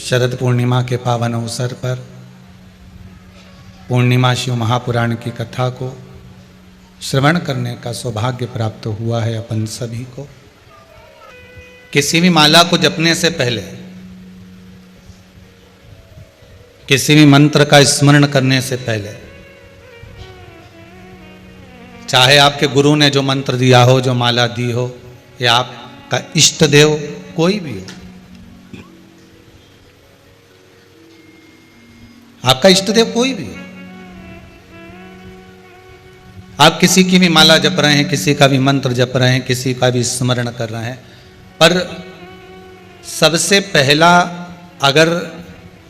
शरद पूर्णिमा के पावन अवसर पर पूर्णिमा शिव महापुराण की कथा को श्रवण करने का सौभाग्य प्राप्त हुआ है अपन सभी को। किसी भी माला को जपने से पहले, किसी भी मंत्र का स्मरण करने से पहले, चाहे आपके गुरु ने जो मंत्र दिया हो, जो माला दी हो, या आपका इष्ट देव कोई भी हो, आपका इष्ट देव कोई भी हो, आप किसी की भी माला जप रहे हैं, किसी का भी मंत्र जप रहे हैं, किसी का भी स्मरण कर रहे हैं, पर सबसे पहला अगर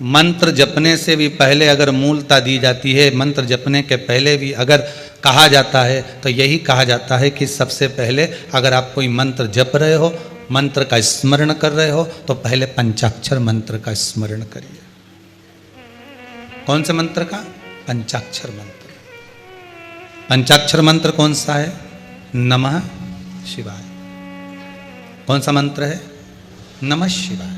मंत्र जपने से भी पहले अगर मूलता दी जाती है, मंत्र जपने के पहले भी अगर कहा जाता है तो यही कहा जाता है कि सबसे पहले अगर आप कोई मंत्र जप रहे हो, मंत्र का स्मरण कर रहे हो, तो पहले पंचाक्षर मंत्र का स्मरण करिए। कौन से मंत्र का? पंचाक्षर मंत्र। पंचाक्षर मंत्र कौन सा है? नमः शिवाय। कौन सा मंत्र है? नमः शिवाय।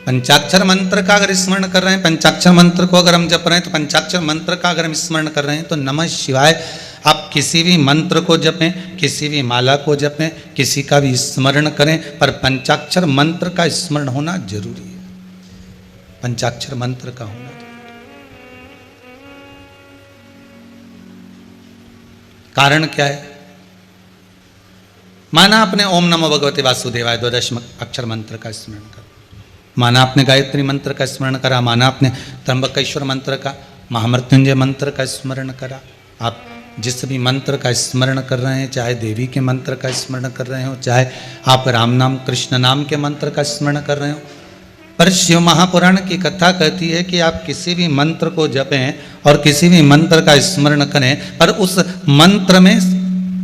पंचाक्षर मंत्र का अगर स्मरण कर रहे हैं, पंचाक्षर मंत्र को अगर हम जप रहे हैं, तो पंचाक्षर मंत्र का अगर हम स्मरण कर रहे हैं तो नमः शिवाय। आप किसी भी मंत्र को जपें, किसी भी माला को जपें, किसी का भी स्मरण करें, पर पंचाक्षर मंत्र का स्मरण होना जरूरी है। पंचाक्षर मंत्र का होना जरूरी। कारण क्या है? माना आपने ओम नमो भगवते वासुदेवाय 12 अक्षर मंत्र का स्मरण करा, माना आपने गायत्री मंत्र का स्मरण करा, माना आपने त्र्यंबकेश्वर मंत्र का, महामृत्युंजय मंत्र का स्मरण करा। आप जिस भी मंत्र का स्मरण कर रहे हैं, चाहे देवी के मंत्र का स्मरण कर रहे हो, चाहे आप राम नाम कृष्ण नाम के मंत्र का स्मरण कर रहे हो, पर शिव महापुराण की कथा कहती है कि आप किसी भी मंत्र को जपें और किसी भी मंत्र का स्मरण करें, पर उस मंत्र में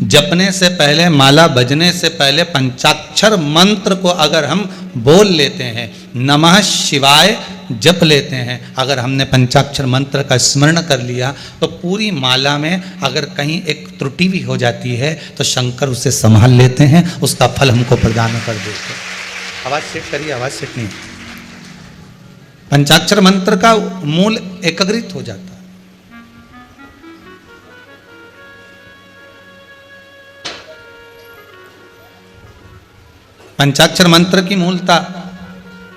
जपने से पहले, माला बजने से पहले पंचाक्षर मंत्र को अगर हम बोल लेते हैं, नमः शिवाय जप लेते हैं, अगर हमने पंचाक्षर मंत्र का स्मरण कर लिया, तो पूरी माला में अगर कहीं एक त्रुटि भी हो जाती है तो शंकर उसे संभाल लेते हैं, उसका फल हमको प्रदान कर देते हैं। आवाज सेट करिए, आवाज सेट नहीं। पंचाक्षर मंत्र का मूल एकाग्रित हो जाता है। पंचाक्षर मंत्र की मूलता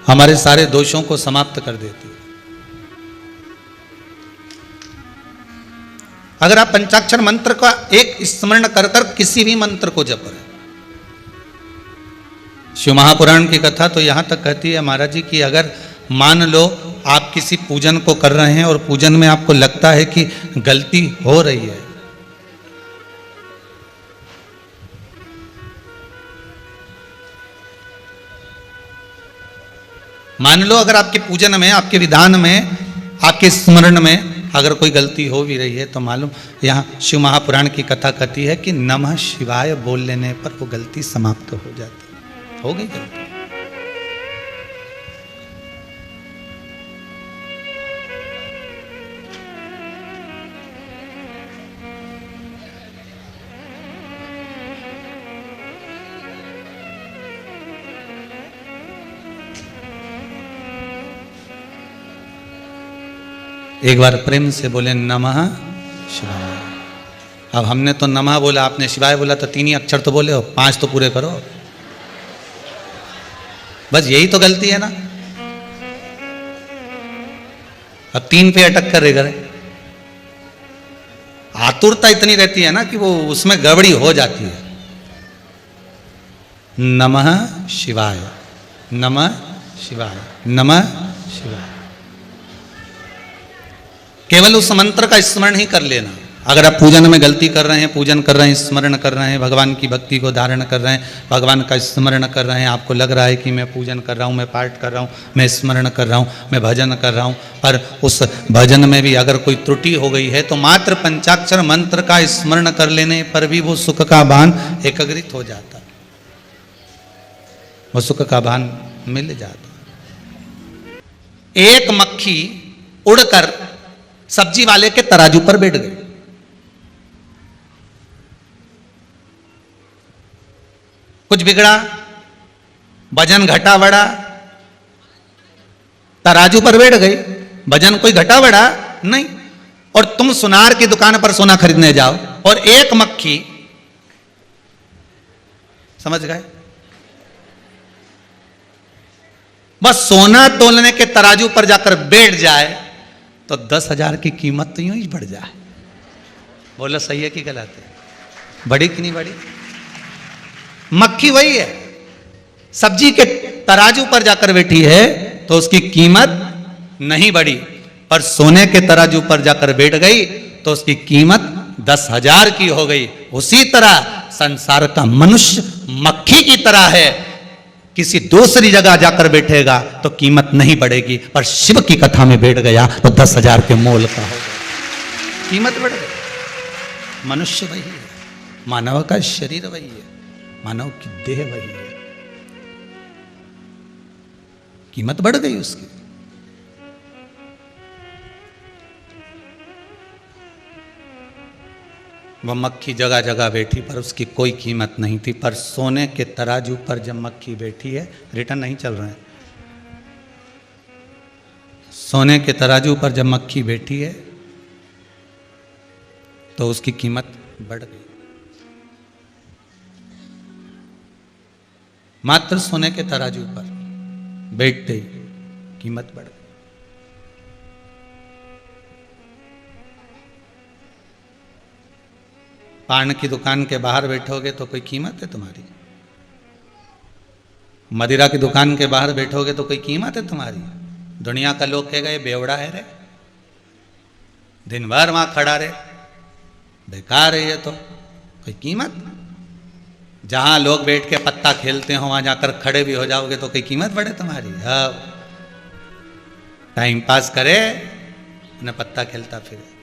हमारे सारे दोषों को समाप्त कर देती है। अगर आप पंचाक्षर मंत्र का एक स्मरण कर कर किसी भी मंत्र को जप रहे, शिव महापुराण की कथा तो यहां तक कहती है महाराज जी कि अगर मान लो आप किसी पूजन को कर रहे हैं और पूजन में आपको लगता है कि गलती हो रही है, मान लो अगर आपके पूजन में, आपके विधान में, आपके स्मरण में अगर कोई गलती हो भी रही है, तो मालूम यहाँ शिव महापुराण की कथा कहती है कि नमः शिवाय बोल लेने पर वो गलती समाप्त हो जाती है। हो गई गलती। एक बार प्रेम से बोले नमः शिवाय। अब हमने तो नमः बोला, आपने शिवाय बोला, तो 3 ही अक्षर तो बोले हो, 5 तो पूरे करो। बस यही तो गलती है ना। अब 3 पे अटक कर रहे। आतुरता इतनी रहती है ना कि वो उसमें गड़बड़ी हो जाती है। नमः शिवाय, नमः शिवाय, नमः शिवाय। केवल उस मंत्र का स्मरण ही कर लेना। अगर आप पूजन में गलती कर रहे हैं, पूजन कर रहे हैं, स्मरण कर रहे हैं, भगवान की भक्ति को धारण कर रहे हैं, भगवान का स्मरण कर रहे हैं, आपको लग रहा है कि मैं पूजन कर रहा हूँ, मैं पाठ कर रहा हूँ, मैं स्मरण कर रहा हूँ, मैं भजन कर रहा हूँ, पर उस भजन में भी अगर कोई त्रुटि हो गई है, तो मात्र पंचाक्षर मंत्र का स्मरण कर लेने पर भी वो सुख का भान एकाग्रित हो जाता, वो सुख का भान मिल जाता। एक मक्खी उड़कर सब्जी वाले के तराजू पर बैठ गई। कुछ बिगड़ा, वजन घटा बढ़ा, तराजू पर बैठ गई, वजन कोई घटा बढ़ा नहीं। और तुम सुनार की दुकान पर सोना खरीदने जाओ और एक मक्खी, समझ गए, बस सोना तोलने के तराजू पर जाकर बैठ जाए तो 10,000 की कीमत तो यूं ही बढ़ जाए। बोलो सही है कि गलत है? बड़ी कि नहीं बड़ी? मक्खी वही है, सब्जी के तराजू पर जाकर बैठी है तो उसकी कीमत नहीं बढ़ी, पर सोने के तराजू पर जाकर बैठ गई तो उसकी कीमत 10,000 की हो गई। उसी तरह संसार का मनुष्य मक्खी की तरह है, किसी दूसरी जगह जाकर बैठेगा तो कीमत नहीं बढ़ेगी, पर शिव की कथा में बैठ गया तो 10,000 के मोल का होगा, कीमत बढ़ गई। मनुष्य वही है, मानव का शरीर वही है, मानव की देह वही है, कीमत बढ़ गई उसकी। वह मक्खी जगह जगह बैठी पर उसकी कोई कीमत नहीं थी, पर सोने के तराजू पर जब मक्खी बैठी है, रिटर्न नहीं चल रहे हैं, सोने के तराजू पर जब मक्खी बैठी है तो उसकी कीमत बढ़ गई। मात्र सोने के तराजू पर बैठते ही कीमत बढ़ गई। पान की दुकान के बाहर बैठोगे तो कोई कीमत है तुम्हारी, मदिरा की दुकान के बाहर बैठोगे तो कोई कीमत है तुम्हारी। दुनिया का लोग कहेगा ये बेवड़ा है रे, दिन भर वहां खड़ा रहे, बेकार है ये, तो कोई कीमत। जहां लोग बैठ के पत्ता खेलते हो वहां जाकर खड़े भी हो जाओगे तो कोई कीमत बढ़े तुम्हारी। अब टाइम पास करे न पत्ता खेलता फिरे।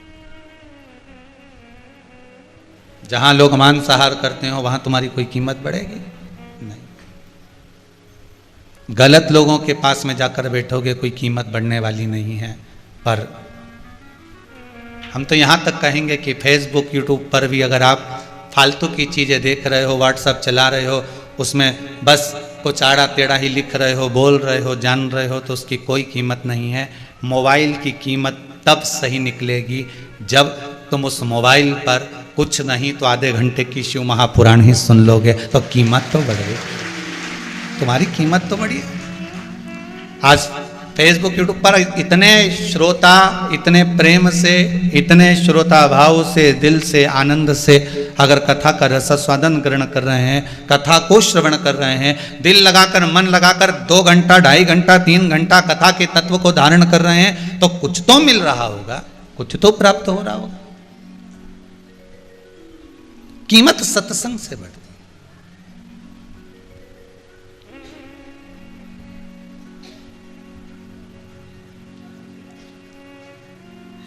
जहां लोग मांसाहार करते हो वहां तुम्हारी कोई कीमत बढ़ेगी नहीं। गलत लोगों के पास में जाकर बैठोगे कोई कीमत बढ़ने वाली नहीं है। पर हम तो यहां तक कहेंगे कि फेसबुक यूट्यूब पर भी अगर आप फालतू की चीजें देख रहे हो, व्हाट्सएप चला रहे हो, उसमें बस कुछ आड़ा टेढ़ा ही लिख रहे हो, बोल रहे हो, जान रहे हो, तो उसकी कोई कीमत नहीं है। मोबाइल की कीमत तब सही निकलेगी जब तुम उस मोबाइल पर कुछ नहीं तो आधे घंटे की शिव महापुराण ही सुन लोगे तो कीमत तो बढ़ेगी, तुम्हारी कीमत तो बढ़ी। आज फेसबुक यूट्यूब पर इतने श्रोता इतने प्रेम से, इतने श्रोता भाव से, दिल से, आनंद से अगर कथा का रसास्वादन ग्रहण कर रहे हैं, कथा को श्रवण कर रहे हैं, दिल लगाकर मन लगाकर 2 घंटा 2.5 घंटा 3 घंटा कथा के तत्व को धारण कर रहे हैं, तो कुछ तो मिल रहा होगा, कुछ तो प्राप्त हो रहा होगा। कीमत सत्संग से बढ़ती।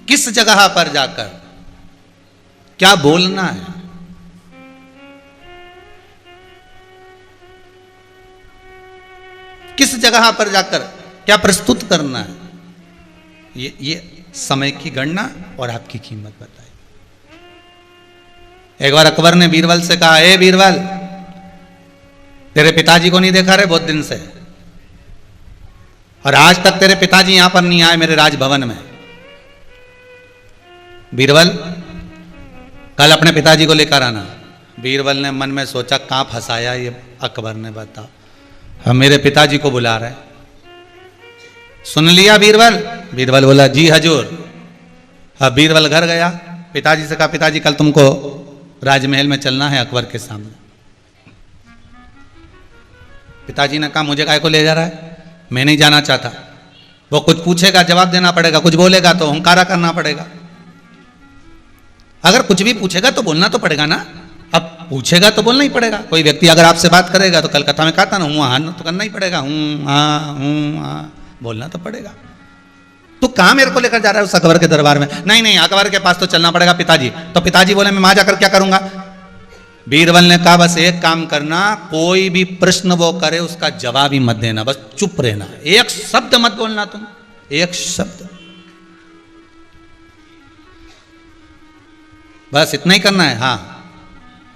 किस जगह पर जाकर क्या बोलना है, किस जगह पर जाकर क्या प्रस्तुत करना है, ये समय की गणना और आपकी कीमत बताए। एक बार अकबर ने बीरबल से कहा, हे बीरबल, तेरे पिताजी को नहीं देखा रे बहुत दिन से, और आज तक तेरे पिताजी यहां पर नहीं आए मेरे राजभवन में। बीरबल, कल अपने पिताजी को लेकर आना। बीरबल ने मन में सोचा, कहां फंसाया ये अकबर ने, बताओ। हम मेरे पिताजी को बुला रहे। सुन लिया बीरबल? बीरबल बोला, जी हजूर। अब बीरबल घर गया, पिताजी से कहा, पिताजी कल तुमको राजमहल में चलना है अकबर के सामने। पिताजी ने कहा, मुझे काय को ले जा रहा है, मैं नहीं जाना चाहता। वो कुछ पूछेगा जवाब देना पड़ेगा, कुछ बोलेगा तो हुंकारा करना पड़ेगा। अगर कुछ भी पूछेगा तो बोलना तो पड़ेगा ना। अब पूछेगा तो बोलना ही पड़ेगा। कोई व्यक्ति अगर आपसे बात करेगा तो कलकत्ता में कहा था ना, हूँ हाँ तो करना ही पड़ेगा, हूँ हाँ बोलना तो पड़ेगा। तो कहाँ मेरे को लेकर जा रहा है उस अकबर के दरबार में? नहीं नहीं, अकबर के पास तो चलना पड़ेगा पिताजी। तो पिताजी बोले, मैं वहां जाकर क्या करूंगा? बीरबल ने कहा, बस एक काम करना, कोई भी प्रश्न वो करे उसका जवाब ही मत देना, बस चुप रहना, एक शब्द मत बोलना तुम, एक शब्द, बस इतना ही करना है। हाँ,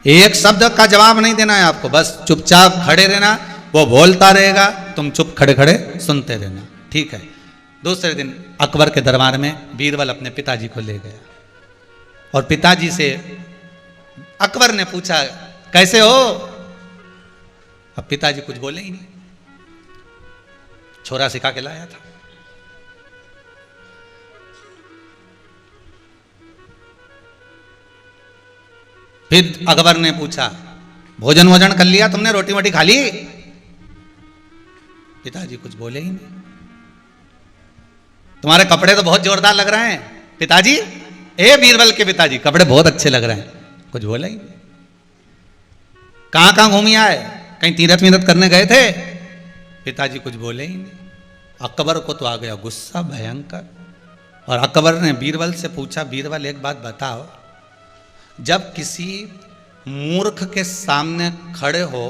एक शब्द का जवाब नहीं देना है आपको, बस चुपचाप खड़े रहना, वो बोलता रहेगा, तुम चुप खड़े खड़े सुनते रहना, ठीक है। दूसरे दिन अकबर के दरबार में बीरबल अपने पिताजी को ले गया और पिताजी से अकबर ने पूछा कैसे हो। अब पिताजी कुछ बोले ही नहीं, छोरा सिखा के लाया था। फिर अकबर ने पूछा भोजन वोजन कर लिया तुमने, रोटी वोटी खा ली। पिताजी कुछ बोले ही नहीं। तुम्हारे कपड़े तो बहुत जोरदार लग रहे हैं पिताजी, ए बीरबल के पिताजी कपड़े बहुत अच्छे लग रहे हैं, कुछ बोला ही नहीं। कहां कहां घूमी आए, कहीं तीरथ मीरथ करने गए थे? पिताजी कुछ बोले ही नहीं। अकबर को तो आ गया गुस्सा भयंकर, और अकबर ने बीरबल से पूछा बीरबल एक बात बताओ, जब किसी मूर्ख के सामने खड़े हो,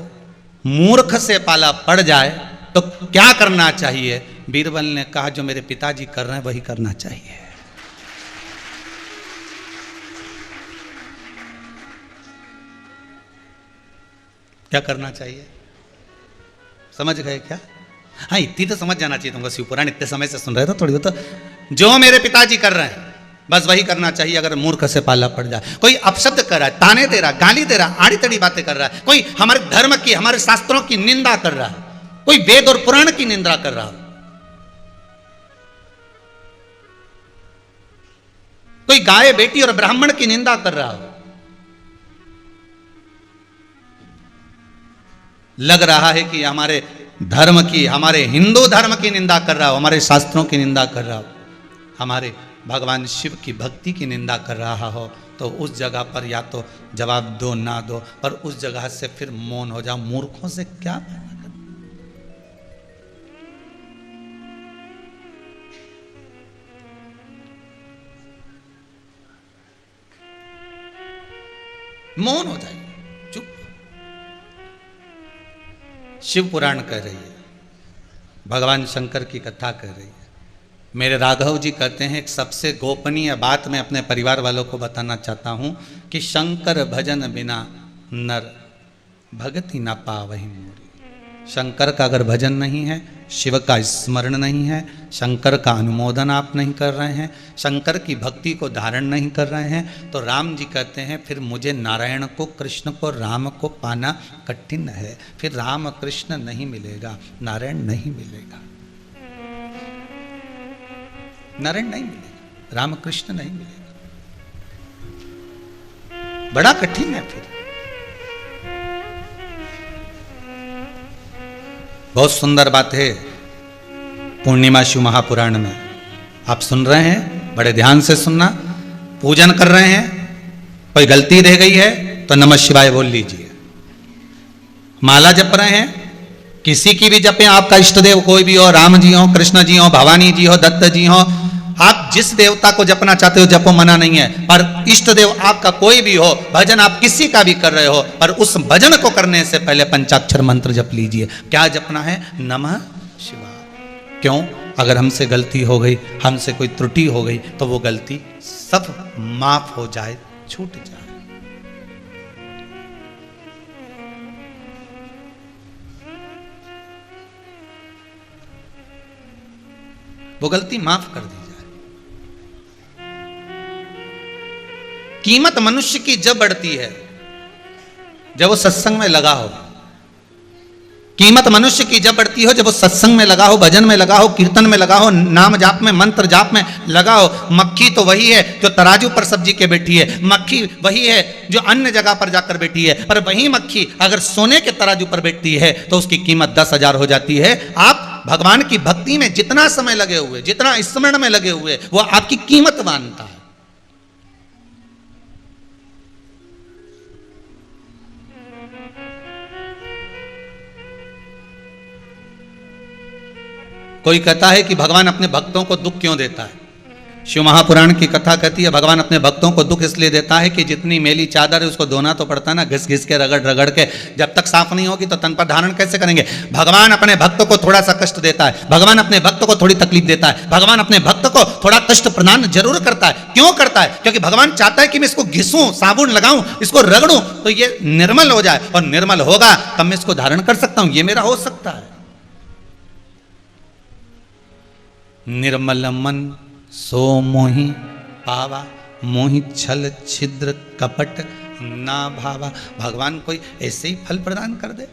मूर्ख से पाला पड़ जाए तो क्या करना चाहिए? बीरबल ने कहा जो मेरे पिताजी कर रहे हैं वही करना चाहिए। क्या करना चाहिए, समझ गए क्या? हाँ इतनी तो समझ जाना चाहिए तुमको, शिवपुराण इतने समय से सुन रहे थे, थोड़ी तो जो मेरे पिताजी कर रहे हैं बस वही करना चाहिए। अगर मूर्ख से पाला पड़ जाए, कोई अपशब्द कर रहा है, ताने दे रहा, गाली दे रहा, आड़ी तड़ी बातें कर रहा है, कोई हमारे धर्म की, हमारे शास्त्रों की निंदा कर रहा है, कोई वेद और पुराण की निंदा कर रहा है, कोई गाय बेटी और ब्राह्मण की निंदा कर रहा हो, लग रहा है कि हमारे धर्म की, हमारे हिंदू धर्म की निंदा कर रहा हो, हमारे शास्त्रों की निंदा कर रहा हो, हमारे भगवान शिव की भक्ति की निंदा कर रहा हो, तो उस जगह पर या तो जवाब दो ना दो, पर उस जगह से फिर मौन हो जाओ। मूर्खों से क्या मौन हो जाए, चुप। शिव पुराण कह रही है, भगवान शंकर की कथा कह रही है। मेरे राघव जी कहते हैं एक सबसे गोपनीय बात मैं अपने परिवार वालों को बताना चाहता हूं कि शंकर भजन बिना नर भगति न पावहि मोरी। शंकर का अगर भजन नहीं है, शिव का स्मरण नहीं है, शंकर का अनुमोदन आप नहीं कर रहे हैं, शंकर की भक्ति को धारण नहीं कर रहे हैं, तो राम जी कहते हैं फिर मुझे नारायण को, कृष्ण को, राम को पाना कठिन है। फिर राम कृष्ण नहीं मिलेगा, नारायण नहीं मिलेगा, नारायण नहीं मिलेगा, रामकृष्ण नहीं मिलेगा, बड़ा कठिन है। फिर बहुत सुंदर बात है पूर्णिमा शिव महापुराण में, आप सुन रहे हैं, बड़े ध्यान से सुनना। पूजन कर रहे हैं, कोई गलती रह गई है तो नमः शिवाय बोल लीजिए। माला जप रहे हैं, किसी की भी जपें, आपका इष्ट देव कोई भी हो, राम जी हो, कृष्ण जी हो, भवानी जी हो, दत्त जी हो, आप जिस देवता को जपना चाहते हो जपो, मना नहीं है। पर इष्ट देव आपका कोई भी हो, भजन आप किसी का भी कर रहे हो, पर उस भजन को करने से पहले पंचाक्षर मंत्र जप लीजिए। क्या जपना है? नमः शिवाय। क्यों? अगर हमसे गलती हो गई, हमसे कोई त्रुटि हो गई, तो वो गलती सब माफ हो जाए, छूट जाए। वो गलती माफ कर दी जाए। कीमत मनुष्य की जब बढ़ती है जब वो सत्संग में लगा हो। कीमत मनुष्य की जब बढ़ती हो जब वो सत्संग में लगा हो, भजन में लगा हो, कीर्तन में लगा हो, नाम जाप में, मंत्र जाप में लगा हो। मक्खी तो वही है जो तराजू पर सब्जी के बैठी है, मक्खी वही है जो अन्य जगह पर जाकर बैठी है, पर वही मक्खी अगर सोने के तराजू पर बैठती है तो उसकी कीमत 10,000 हो जाती है। आप भगवान की भक्ति में जितना समय लगे हुए, जितना स्मरण में लगे हुए, वो आपकी कीमत मानता है। कोई कहता है कि भगवान अपने भक्तों को दुख क्यों देता है? शिव महापुराण की कथा कहती है भगवान अपने भक्तों को दुख इसलिए देता है कि जितनी मेली चादर है उसको धोना तो पड़ता है ना, घिस घिस के रगड़ रगड़ के, जब तक साफ नहीं होगी तो तन पर धारण कैसे करेंगे। भगवान अपने भक्तों को थोड़ा सा कष्ट देता है, भगवान अपने भक्तों को थोड़ी तकलीफ देता है, भगवान अपने भक्त को थोड़ा कष्ट प्रदान जरूर करता है। क्यों करता है? क्योंकि भगवान चाहता है कि मैं इसको घिसूं, साबुन लगाऊं, इसको रगड़ूं तो ये निर्मल हो जाए, और निर्मल होगा तब मैं इसको धारण कर सकता हूं, ये मेरा हो सकता है। निर्मल मन सो मोहि पावा, मोहि छल छिद्र कपट ना भावा। भगवान कोई ऐसे ही फल प्रदान कर दे?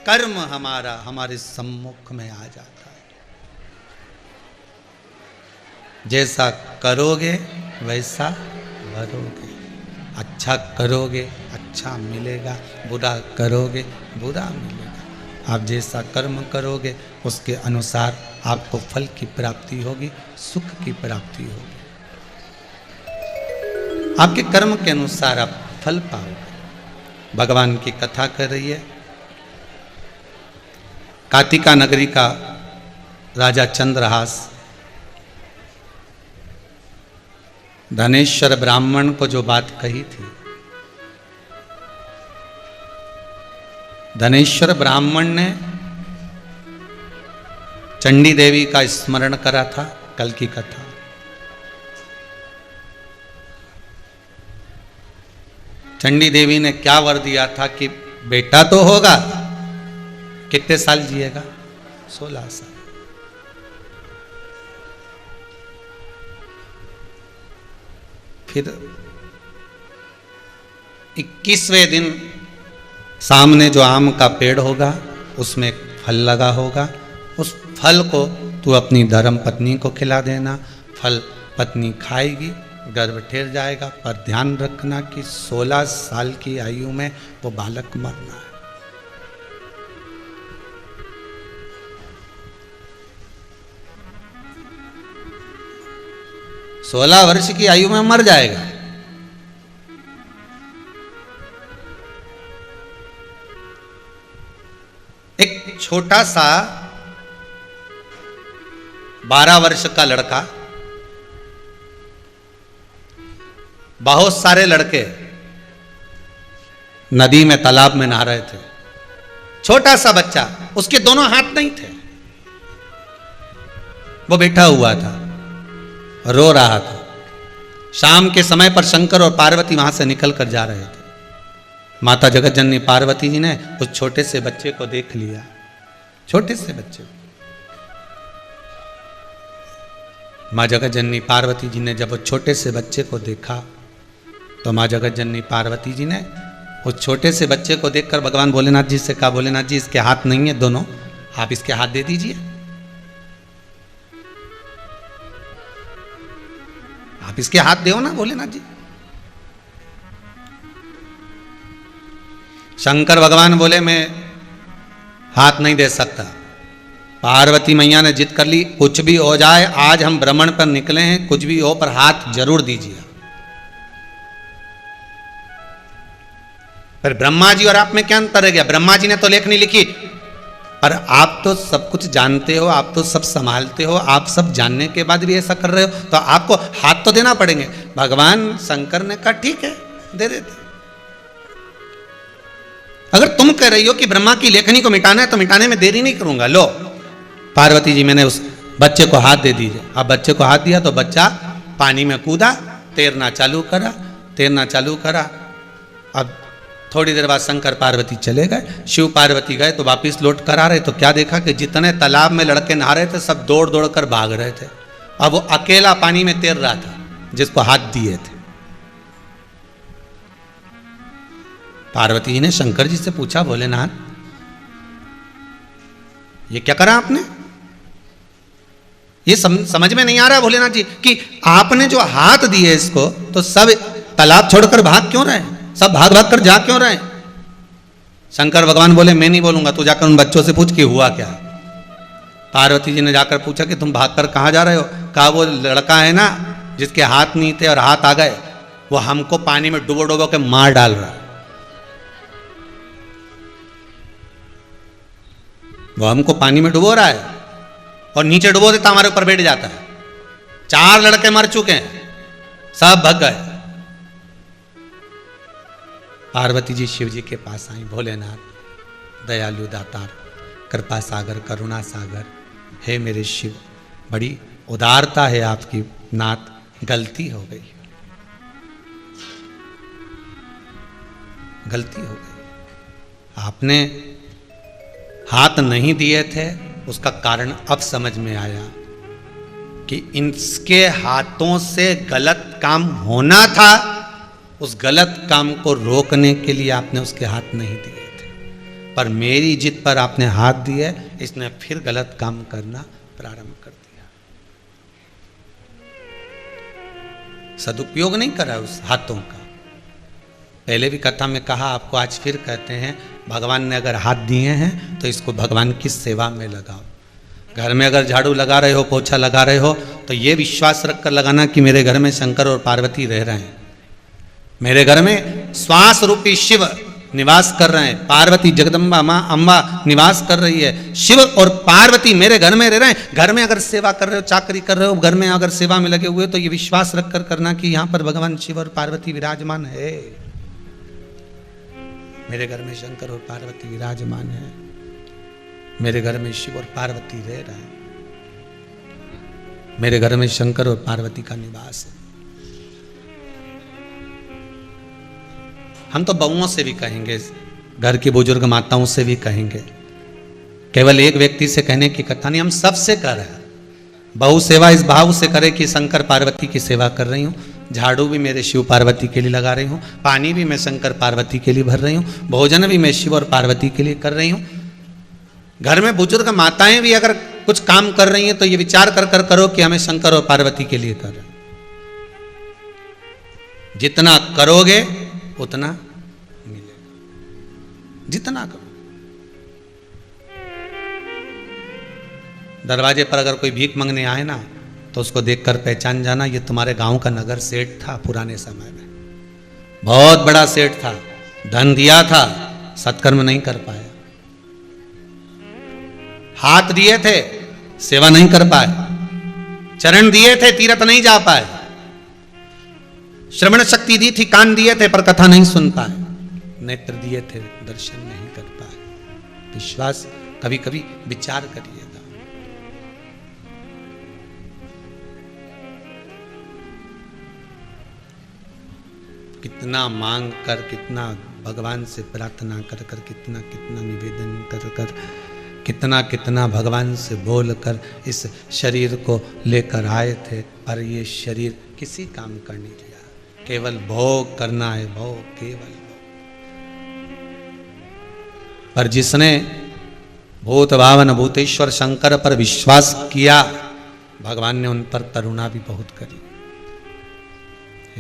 कर्म हमारा हमारे सम्मुख में आ जाता है। जैसा करोगे वैसा भरोगे। अच्छा करोगे अच्छा मिलेगा, बुरा करोगे बुरा मिलेगा। आप जैसा कर्म करोगे उसके अनुसार आपको फल की प्राप्ति होगी, सुख की प्राप्ति होगी। आपके कर्म के अनुसार आप फल पाओगे। भगवान की कथा कर रही है। कातिका नगरी का राजा चंद्रहास धनेश्वर ब्राह्मण को जो बात कही थी, धनेश्वर ब्राह्मण ने चंडी देवी का स्मरण करा था। कल की कथा, चंडी देवी ने क्या वर दिया था कि बेटा तो होगा। कितने साल जिएगा? 16 साल। फिर 21वें दिन सामने जो आम का पेड़ होगा उसमें एक फल लगा होगा, उस फल को तू अपनी धर्म पत्नी को खिला देना। फल पत्नी खाएगी, गर्भ ठेर जाएगा, पर ध्यान रखना कि 16 साल की आयु में वो बालक मरना है। सोलह वर्ष की आयु में मर जाएगा। एक छोटा सा 12 वर्ष का लड़का, बहुत सारे लड़के नदी में तालाब में नहा रहे थे। छोटा सा बच्चा, उसके दोनों हाथ नहीं थे, वो बैठा हुआ था, रो रहा था। शाम के समय पर शंकर और पार्वती वहां से निकल कर जा रहे थे। माता जगत जननी पार्वती जी ने उस छोटे से बच्चे को देख लिया। छोटे से बच्चे, माँ जगत जननी पार्वती जी ने जब उस छोटे से बच्चे को देखा तो माँ जगत जननी पार्वती जी ने उस छोटे से बच्चे को देखकर भगवान भोलेनाथ जी से कहा, भोलेनाथ जी इसके हाथ नहीं है दोनों, आप इसके हाथ दे दीजिए, आप इसके हाथ दो ना भोलेनाथ जी। शंकर भगवान बोले मैं हाथ नहीं दे सकता। पार्वती मैया ने जिद कर ली, कुछ भी हो जाए आज हम भ्रमण पर निकले हैं, कुछ भी हो पर हाथ जरूर दीजिए। पर ब्रह्मा जी और आप में क्या अंतर है? गया ब्रह्मा जी ने तो लेख नहीं लिखी, पर आप तो सब कुछ जानते हो, आप तो सब संभालते हो, आप सब जानने के बाद भी ऐसा कर रहे हो तो आपको हाथ तो देना पड़ेंगे। भगवान शंकर ने कहा ठीक है दे देते। अगर तुम कह रही हो कि ब्रह्मा की लेखनी को मिटाना है तो मिटाने में देरी नहीं करूंगा। लो पार्वती जी मैंने उस बच्चे को हाथ दे दीजिए। अब बच्चे को हाथ दिया तो बच्चा पानी में कूदा, तैरना चालू करा, तैरना चालू करा। अब थोड़ी देर बाद शंकर पार्वती चले गए। शिव पार्वती गए तो वापिस लौट कर आ रहे तो क्या देखा कि जितने तालाब में लड़के नहा रहे थे सब दौड़ दौड़ कर भाग रहे थे। अब वो अकेला पानी में तैर रहा था जिसको हाथ दिए थे। पार्वती जी ने शंकर जी से पूछा, भोलेनाथ ये क्या करा आपने? ये समझ में नहीं आ रहा भोलेनाथ जी कि आपने जो हाथ दिए इसको तो सब तालाब छोड़कर भाग क्यों रहे? सब भाग भाग कर जा क्यों रहे? शंकर भगवान बोले मैं नहीं बोलूंगा, तू जाकर उन बच्चों से पूछ कि हुआ क्या। पार्वती जी ने जाकर पूछा कि तुम भागकर कहां जा रहे हो? कहा वो लड़का है ना जिसके हाथ नहीं थे और हाथ आ गए, वो हमको पानी में डुबो डुबो के मार डाल रहा है। वो हमको पानी में डुबो रहा है और नीचे डुबो देता हमारे ऊपर बैठ जाता है। 4 लड़के मर चुके हैं, सब भग गए। पार्वती जी शिव जी के पास आई, भोलेनाथ दयालु दातार कृपा सागर करुणा सागर, हे मेरे शिव बड़ी उदारता है आपकी नाथ, गलती हो गई, गलती हो गई। आपने हाथ नहीं दिए थे, उसका कारण अब समझ में आया कि इनके हाथों से गलत काम होना था, उस गलत काम को रोकने के लिए आपने उसके हाथ नहीं दिए थे, पर मेरी जिद पर आपने हाथ दिए, इसने फिर गलत काम करना प्रारंभ कर दिया। सदुपयोग नहीं करा उस हाथों का। पहले भी कथा में कहा, आपको आज फिर कहते हैं, भगवान ने अगर हाथ दिए हैं तो इसको भगवान की सेवा में लगाओ। घर में अगर झाड़ू लगा रहे हो, पोछा लगा रहे हो, तो ये विश्वास रखकर लगाना कि मेरे घर में शंकर और पार्वती रह रहे हैं, मेरे घर में श्वास रूपी शिव निवास कर रहे हैं, पार्वती जगदम्बा माँ अम्बा निवास कर रही है, शिव और पार्वती मेरे घर में रह रहे हैं। घर में अगर सेवा कर रहे हो, चाकरी कर रहे हो, घर में अगर सेवा में लगे हुए, तो ये विश्वास रखकर करना कि यहाँ पर भगवान शिव और पार्वती विराजमान है, मेरे घर में शंकर और पार्वती विराजमान है, मेरे घर में शिव और पार्वती रह रहे हैं, मेरे घर में शंकर और पार्वती का निवास है। हम तो बहुओं से भी कहेंगे, घर की बुजुर्ग माताओं से भी कहेंगे, केवल एक व्यक्ति से कहने की कथा नहीं, हम सबसे कर रहे हैं। बहु सेवा इस भाव से करे कि शंकर पार्वती की सेवा कर रही हूँ, झाड़ू भी मेरे शिव पार्वती के लिए लगा रही हूँ, पानी भी मैं शंकर पार्वती के लिए भर रही हूँ, भोजन भी मैं शिव और पार्वती के लिए कर रही हूँ। घर में बुजुर्ग माताएं भी अगर कुछ काम कर रही हैं तो ये विचार कर कर करो कि हमें शंकर और पार्वती के लिए कर रहे हैं। जितना करोगे उतना मिलेगा, जितना करो। दरवाजे पर अगर कोई भीख मांगने आए ना, तो उसको देखकर पहचान जाना, ये तुम्हारे गांव का नगर सेठ था पुराने समय में, बहुत बड़ा सेठ था, धन दिया था, सत्कर्म नहीं कर पाया, हाथ दिए थे सेवा नहीं कर पाए, चरण दिए थे तीर्थ नहीं जा पाए, श्रवण शक्ति दी थी, कान दिए थे पर कथा नहीं सुन पाए, नेत्र दिए थे दर्शन नहीं कर पाए। विश्वास कभी कभी विचार करिएगा। कितना मांग कर, कितना भगवान से प्रार्थना कर कर, कितना कितना निवेदन कर कर, कितना कितना भगवान से बोल कर इस शरीर को लेकर आए थे, पर ये शरीर किसी काम का नहीं लिया, केवल भोग करना है, भोग, केवल भोग। पर जिसने भूत भावन भूतेश्वर शंकर पर विश्वास किया, भगवान ने उन पर करुणा भी बहुत करी।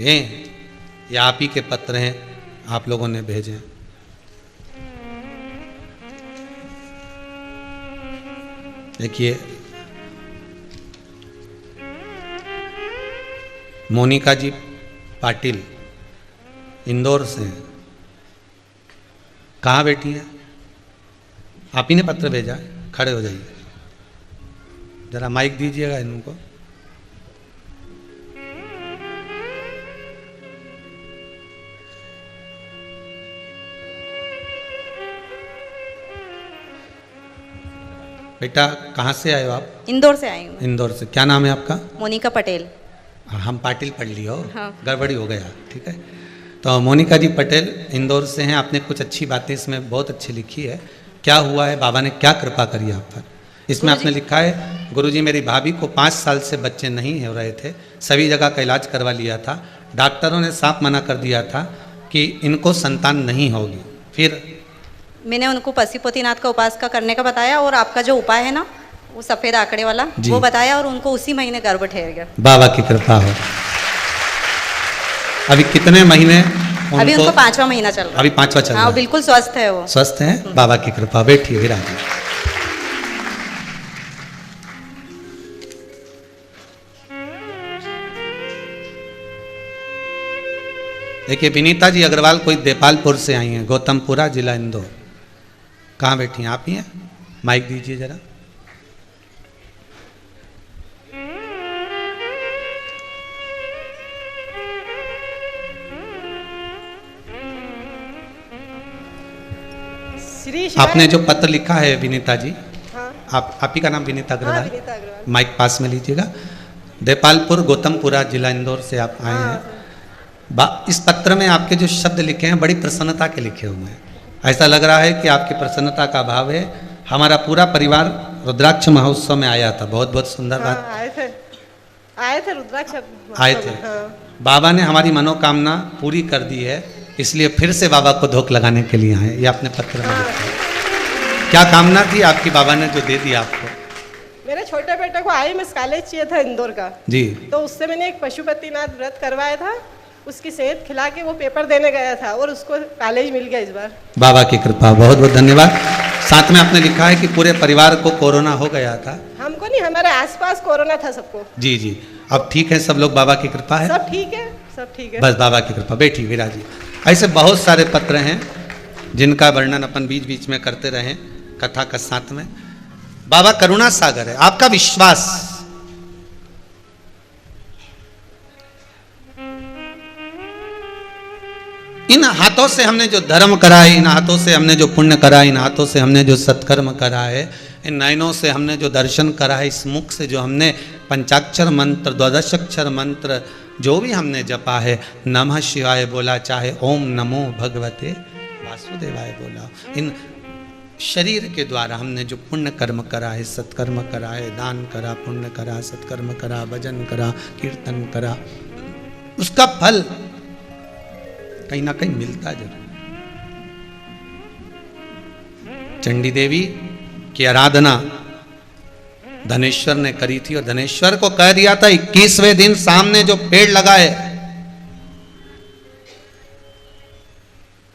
ये आप ही के पत्र हैं, आप लोगों ने भेजे। देखिए, मोनिका जी पाटिल इंदौर से हैं। कहाँ बैठी हैं? आप ही ने पत्र भेजा है, खड़े हो जाइए, जरा माइक दीजिएगा इनको। बेटा कहाँ से आए हो आप? इंदौर से आई हूँ। इंदौर से। क्या नाम है आपका? मोनिका पटेल। हम पाटिल पढ़ लियो, हाँ। गड़बड़ी हो गया, ठीक है। तो मोनिका जी पटेल इंदौर से हैं। आपने कुछ अच्छी बातें इसमें बहुत अच्छी लिखी है। क्या हुआ है, बाबा ने क्या कृपा करी आप पर? इसमें आपने लिखा है, गुरुजी मेरी भाभी को 5 साल से बच्चे नहीं हो रहे थे, सभी जगह का इलाज करवा लिया था, डॉक्टरों ने साफ मना कर दिया था कि इनको संतान नहीं होगी। फिर मैंने उनको पशुपतिनाथ का उपास का करने का बताया, और आपका जो उपाय है ना, वो सफ़ेद आंकड़े वाला, वो बताया, और उनको उसी महीने गर्भ ठहर गया। बाबा की कृपा हो। अभी कितने महीने? अभी उनको 5वां महीना चल रहा है। अभी 5वां चल रहा है। बिल्कुल स्वस्थ है वो। स्वस्थ है, बाबा की कृपा। बैठिए विराजिए। देखिए विनीता जी अग्रवाल कोई देपालपुर से आई हैं, गौतमपुरा जिला इंदौर। कहाँ बैठी हैं? आप ही हैं? माइक दीजिए जरा। श्री शिवाय। आपने जो पत्र लिखा है विनीता जी, हाँ आप ही का नाम विनीता हाँ, अग्रवाल? विनीता अग्रवाल। माइक पास में लीजिएगा। देपालपुर गौतमपुरा जिला इंदौर से आप आए हाँ, हैं। इस पत्र में आपके जो शब्द लिखे हैं बड़ी प्रसन्नता के लिखे हुए हैं। ऐसा लग रहा है कि आपकी प्रसन्नता का भाव है। हमारा पूरा परिवार रुद्राक्ष महोत्सव में आया था। बहुत बहुत सुंदर बात। हाँ, आए थे रुद्राक्ष आए थे। हाँ। बाबा ने हमारी मनोकामना पूरी कर दी है, इसलिए फिर से बाबा को धोख लगाने के लिए आए। ये आपने पत्र में लिखा है। क्या कामना थी आपकी, बाबा ने जो दे दिया आपको? मेरे छोटे बेटे को IMS कॉलेज चाहिए था इंदौर का जी। तो उससे मैंने एक पशुपतिनाथ व्रत करवाया था, उसकी सेहत खिला के वो पेपर देने गया था और उसको कॉलेज मिल गया इस बार। बाबा की कृपा, बहुत बहुत धन्यवाद। साथ में आपने लिखा है कि पूरे परिवार को कोरोना हो गया था। हमको नहीं, हमारे आसपास कोरोना था सबको। जी जी, अब ठीक है सब लोग, बाबा की कृपा है। सब ठीक है, सब ठीक है। बस बाबा की कृपा। बैठी विराजी। ऐसे बहुत सारे पत्र हैं जिनका वर्णन अपन बीच बीच में करते रहे कथा के साथ में। बाबा करुणा सागर है। आपका विश्वास, इन हाथों से हमने जो धर्म करा है, इन हाथों से हमने जो पुण्य करा है, इन हाथों से हमने जो सत्कर्म करा है, इन नयनों से हमने जो दर्शन करा है, इस मुख से जो हमने पंचाक्षर मंत्र, द्वादशाक्षर मंत्र जो भी हमने जपा है, नमः शिवाय बोला, चाहे ओम नमो भगवते वासुदेवाय बोला, इन शरीर के द्वारा हमने जो पुण्य कर्म करा है, सत्कर्म करा है, दान करा, पुण्य करा, सत्कर्म करा, भजन करा, कीर्तन करा, उसका फल कहीं ना कहीं मिलता जरूर। चंडी देवी की आराधना धनेश्वर ने करी थी और धनेश्वर को कह दिया था 21वें दिन सामने जो पेड़ लगा है,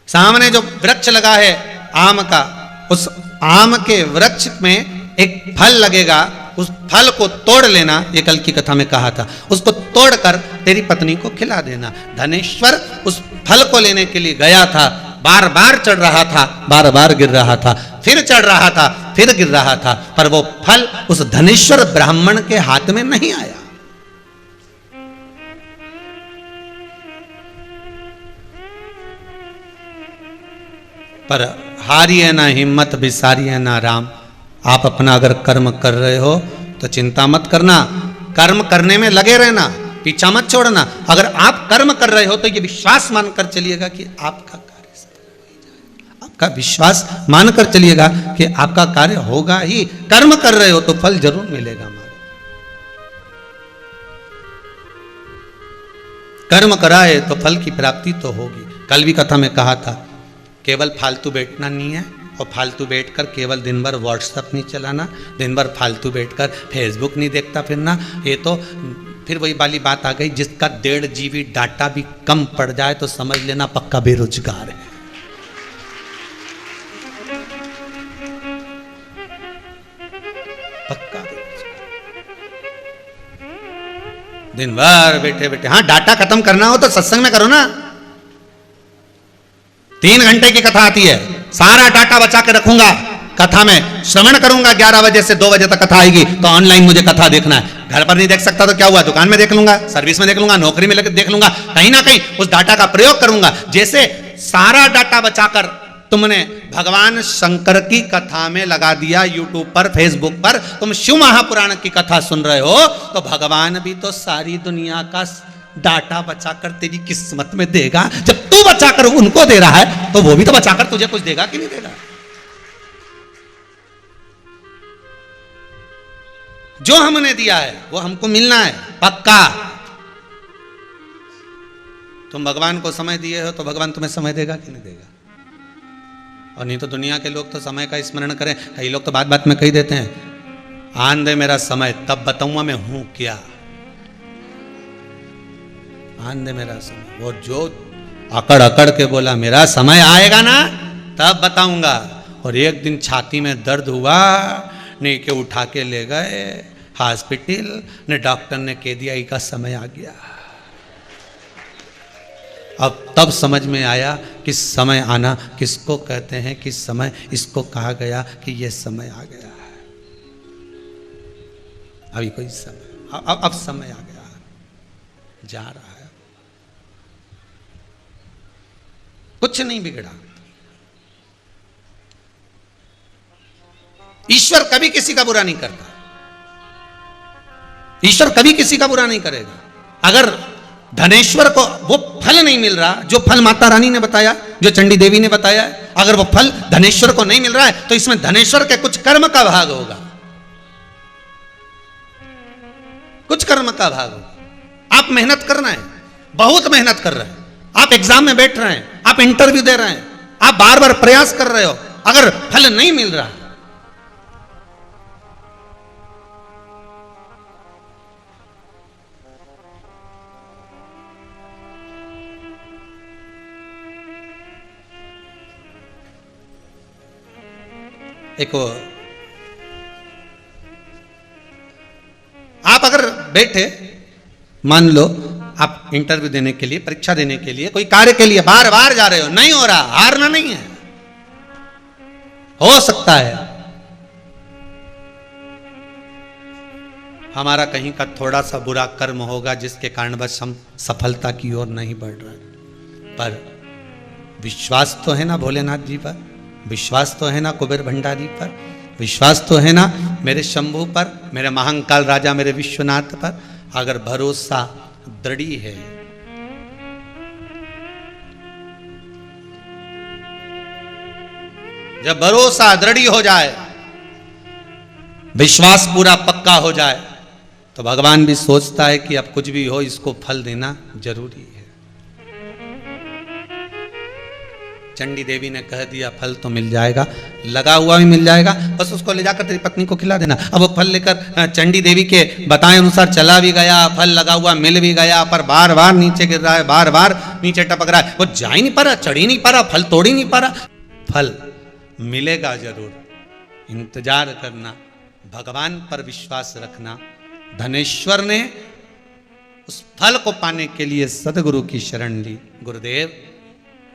सामने जो वृक्ष लगा है आम का, उस आम के वृक्ष में एक फल लगेगा, उस फल को तोड़ लेना। ये कल की कथा में कहा था, उसको तोड़कर तेरी पत्नी को खिला देना। धनेश्वर उस फल को लेने के लिए गया था, बार बार चढ़ रहा था, बार बार गिर रहा था, फिर चढ़ रहा था, फिर गिर रहा था, पर वो फल उस धनेश्वर ब्राह्मण के हाथ में नहीं आया। पर हारिए ना हिम्मत, बिसारिए ना राम। आप अपना अगर कर्म कर रहे हो तो चिंता मत करना, कर्म करने में लगे रहना, पीछा मत छोड़ना। अगर आप कर्म कर रहे हो तो ये विश्वास मानकर चलिएगा कि आपका कार्य सफल हो जाएगा। आपका विश्वास मानकर चलिएगा कि आपका कार्य होगा ही। कर्म कर रहे हो तो फल जरूर मिलेगा। कर्म कराए तो फल की प्राप्ति तो होगी। कल भी कथा में कहा था, केवल फालतू बैठना नहीं है, और फालतू बैठकर केवल दिन भर व्हाट्सएप नहीं चलाना, दिन भर फालतू बैठकर फेसबुक नहीं देखता फिरना। ये तो फिर वही वाली बात आ गई, जिसका 1.5 GB डाटा भी कम पड़ जाए तो समझ लेना पक्का बेरोजगार है। पक्का बेरोजगार। दिन भर बैठे बैठे, हाँ डाटा खत्म करना हो तो सत्संग में करो ना। 3 घंटे की कथा आती है, सारा डाटा बचा के रखूंगा, कथा में श्रवण करूंगा। 11 बजे से 2 बजे तक कथा आएगी तो ऑनलाइन मुझे कथा देखना है। घर पर नहीं देख सकता तो क्या हुआ, दुकान में देख लूंगा, सर्विस में देख लूंगा, नौकरी में देख लूंगा, कहीं ना कहीं उस डाटा का प्रयोग करूंगा। जैसे सारा डाटा बचाकर तुमने भगवान शंकर की कथा में लगा दिया, यूट्यूब पर, फेसबुक पर तुम शिव महापुराण की कथा सुन रहे हो, तो भगवान भी तो सारी दुनिया का डाटा बचाकर तेरी किस्मत में देगा। जब तू बचाकर उनको दे रहा है तो वो भी तो बचाकर तुझे कुछ देगा कि नहीं देगा। जो हमने दिया है वो हमको मिलना है पक्का। तुम भगवान को समय दिए हो तो भगवान तुम्हें समय देगा कि नहीं देगा। और नहीं तो दुनिया के लोग तो समय का स्मरण करें, कई लोग तो बात बात में कही देते हैं, आन दे मेरा समय तब बताऊंगा मैं हूं क्या। आन दे मेरा समय, वो जो अकड़ अकड़ के बोला मेरा समय आएगा ना तब बताऊंगा, और एक दिन छाती में दर्द हुआ, नहीं के उठा के ले गए हॉस्पिटल, ने डॉक्टर ने कह दिया इसका समय आ गया। अब तब समझ में आया कि समय आना किसको कहते हैं, किस समय इसको कहा गया कि यह समय आ गया है। अभी कोई समय, अब समय आ गया है, जा रहा है, कुछ नहीं बिगड़ा। ईश्वर कभी किसी का बुरा नहीं करता, ईश्वर कभी किसी का बुरा नहीं करेगा। अगर धनेश्वर को वो फल नहीं मिल रहा जो फल माता रानी ने बताया, जो चंडी देवी ने बताया, अगर वो फल धनेश्वर को नहीं मिल रहा है तो इसमें धनेश्वर के कुछ कर्म का भाग होगा, कुछ कर्म का भाग होगा। आप मेहनत करना है, बहुत मेहनत कर रहे हैं, आप एग्जाम में बैठ रहे हैं, आप इंटरव्यू दे रहे हैं, आप बार बार प्रयास कर रहे हो, अगर फल नहीं मिल रहा, एक आप अगर बैठे, मान लो आप इंटरव्यू देने के लिए, परीक्षा देने के लिए, कोई कार्य के लिए बार बार जा रहे हो, नहीं हो रहा, हारना नहीं है, हो सकता है हमारा कहीं का थोड़ा सा बुरा कर्म होगा जिसके कारण बस हम सफलता की ओर नहीं बढ़ रहे, पर विश्वास तो है ना भोलेनाथ जी पर, विश्वास तो है ना कुबेर भंडारी पर, विश्वास तो है ना मेरे शंभू पर, मेरे महाकाल राजा, मेरे विश्वनाथ पर। अगर भरोसा दृढ़ है, जब भरोसा दृढ़ हो जाए, विश्वास पूरा पक्का हो जाए, तो भगवान भी सोचता है कि अब कुछ भी हो इसको फल देना जरूरी है। चंडी देवी ने कह दिया फल तो मिल जाएगा, लगा हुआ भी मिल जाएगा, बस उसको ले जाकर तेरी पत्नी को खिला देना। अब वो फल लेकर चंडी देवी के बताए अनुसार चला भी गया, फल लगा हुआ मिल भी गया, पर बार बार नीचे गिर रहा है, बार बार नीचे टपक रहा है, वो जा ही नहीं पा रहा, चढ़ ही नहीं पा रहा, फल तोड़ ही नहीं पा रहा। फल मिलेगा जरूर, इंतजार करना, भगवान पर विश्वास रखना। धनेश्वर ने उस फल को पाने के लिए सदगुरु की शरण ली। गुरुदेव,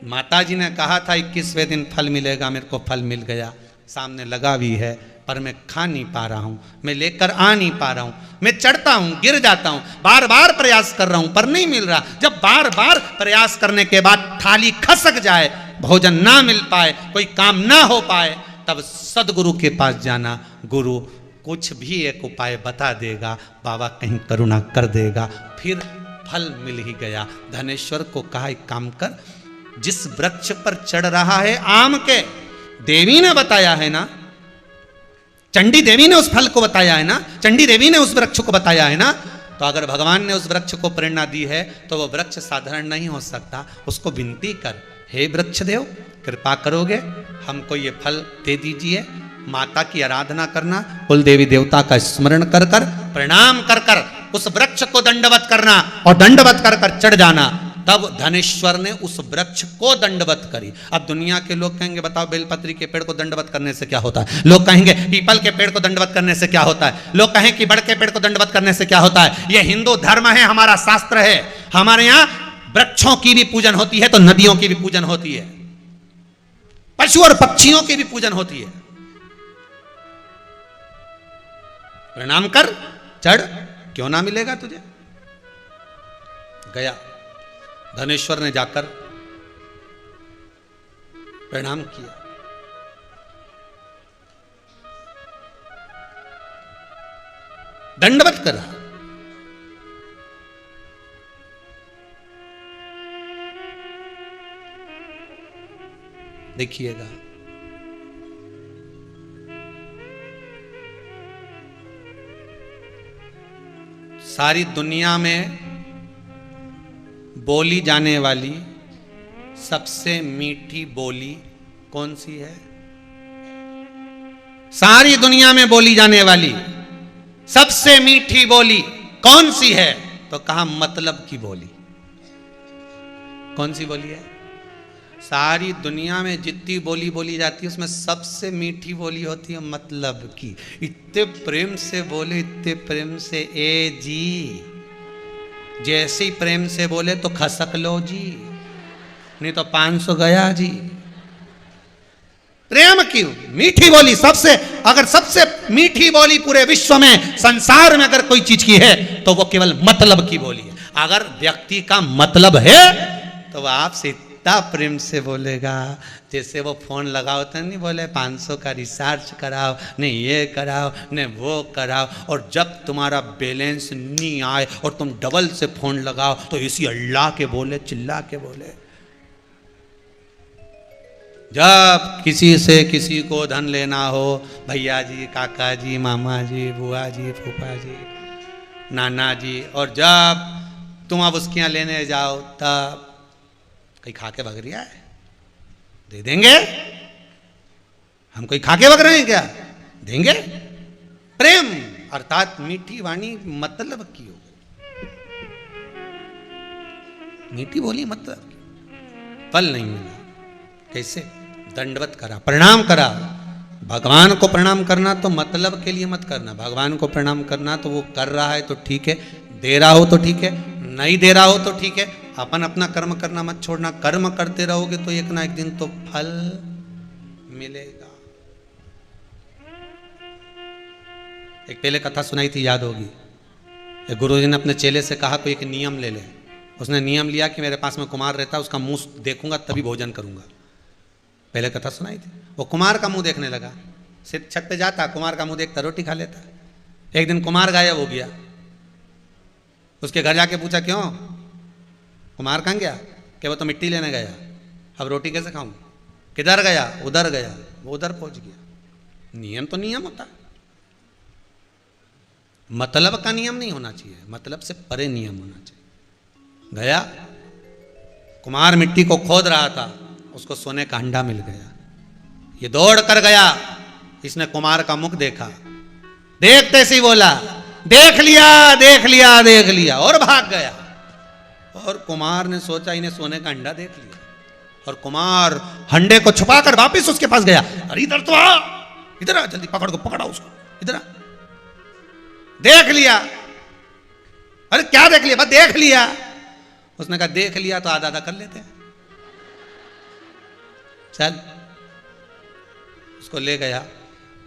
माताजी ने कहा था 21वें दिन फल मिलेगा, मेरे को फल मिल गया, सामने लगा भी है, पर मैं खा नहीं पा रहा हूं, मैं लेकर आ नहीं पा रहा हूं, मैं चढ़ता हूं, गिर जाता हूं, बार बार प्रयास कर रहा हूं पर नहीं मिल रहा। जब बार बार प्रयास करने के बाद थाली खसक जाए, भोजन ना मिल पाए, कोई काम ना हो पाए, तब सदगुरु के पास जाना। गुरु कुछ भी एक उपाय बता देगा, बाबा कहीं करुणा कर देगा। फिर फल मिल ही गया। धनेश्वर को कहा एक काम कर, जिस वृक्ष पर चढ़ रहा है आम के, देवी ने बताया है ना, चंडी देवी ने उस फल को बताया है ना, चंडी देवी ने उस वृक्ष को बताया है ना, तो अगर भगवान ने उस वृक्ष को प्रेरणा दी है तो वो वृक्ष साधारण नहीं हो सकता। उसको विनती कर, हे वृक्ष देव कृपा करोगे, हमको ये फल दे दीजिए। माता की आराधना करना, कुल देवी देवता का स्मरण कर कर, प्रणाम कर कर उस वृक्ष को दंडवत करना और दंडवत कर कर चढ़ जाना। तब धनेश्वर ने उस वृक्ष को दंडवत करी। अब दुनिया के लोग कहेंगे बताओ बेलपत्री के पेड़ को दंडवत करने से क्या होता है, लोग कहेंगे पीपल के पेड़ को दंडवत करने से क्या होता है, लोग कहें कि बड़ के पेड़ को दंडवत करने से क्या होता है। यह हिंदू धर्म है, हमारा शास्त्र है। हमारे यहां वृक्षों की भी पूजन होती है तो नदियों की भी पूजन होती है, पशु और पक्षियों की भी पूजन होती है। प्रणाम कर, चढ़, क्यों ना मिलेगा तुझे। गया, धनेश्वर ने जाकर प्रणाम किया। दंडवत करा। देखिएगा, सारी दुनिया में बोली जाने वाली सबसे मीठी बोली कौन सी है? सारी दुनिया में बोली जाने वाली सबसे मीठी बोली कौन सी है? तो कहा मतलब की बोली। कौन सी बोली है? सारी दुनिया में जितनी बोली बोली जाती है उसमें सबसे मीठी बोली होती है मतलब की। इतने प्रेम से बोले, इतने प्रेम से, ए जी, जैसे ही प्रेम से बोले तो खसक लो जी, नहीं तो 500 गया जी। प्रेम की मीठी बोली सबसे, अगर सबसे मीठी बोली पूरे विश्व में, संसार में अगर कोई चीज की है तो वो केवल मतलब की बोली है। अगर व्यक्ति का मतलब है तो वह आपसे इतना प्रेम से बोलेगा जैसे वो फ़ोन लगाओ तो नहीं बोले 500 का रिचार्ज कराओ, नहीं ये कराओ, नहीं वो कराओ, और जब तुम्हारा बैलेंस नहीं आए और तुम डबल से फ़ोन लगाओ तो इसी अल्लाह के बोले, चिल्ला के बोले। जब किसी से किसी को धन लेना हो, भैया जी, काका जी, मामा जी, बुआ जी, फूफा जी, नाना जी, और जब तुम अब उसके यहाँ लेने जाओ तब कहीं खा के भग रिया है, दे देंगे? हम कोई खा के भग रहे हैं क्या? देंगे? प्रेम अर्थात मीठी वाणी मतलब की हो, मीठी बोली मतलब की, फल नहीं मिला। कैसे? दंडवत करा, प्रणाम करा। भगवान को प्रणाम करना तो मतलब के लिए मत करना। भगवान को प्रणाम करना तो वो कर रहा है तो ठीक है, दे रहा हो तो ठीक है, नहीं दे रहा हो तो ठीक है। अपन अपना कर्म करना मत छोड़ना। कर्म करते रहोगे तो एक ना एक दिन तो फल मिलेगा। एक पहले कथा सुनाई थी, याद होगी। एक गुरुजी ने अपने चेले से कहा कोई एक नियम ले ले। उसने नियम लिया कि मेरे पास में कुमार रहता है, उसका मुंह देखूंगा तभी भोजन करूंगा। पहले कथा सुनाई थी। वो कुमार का मुंह देखने लगा, सिर्फ छत पे जाता, कुमार का मुंह देखता, रोटी खा लेता। एक दिन कुमार गायब हो गया। उसके घर जाके पूछा क्यों, कुमार कहाँ गया? कि वो तो मिट्टी लेने गया, अब रोटी कैसे खाऊं? किधर गया? उधर गया। वो उधर पहुंच गया। नियम तो नियम होता है, मतलब का नियम नहीं होना चाहिए, मतलब से परे नियम होना चाहिए। गया, कुमार मिट्टी को खोद रहा था, उसको सोने का अंडा मिल गया। ये दौड़ कर गया, इसने कुमार का मुख देखा, देखते से ही बोला देख लिया, देख लिया, देख लिया, और भाग गया। और कुमार ने सोचा इन्हें सोने का अंडा देख लिया, और कुमार हंडे को छुपाकर वापस उसके पास गया। अरे इधर तो आ, इधर आ, जल्दी पकड़ को, पकड़ा उसको, इधर आ। देख लिया। अरे क्या देख लिया? बस देख लिया। उसने कहा देख लिया तो आधा आधा कर लेते हैं, चल। उसको ले गया,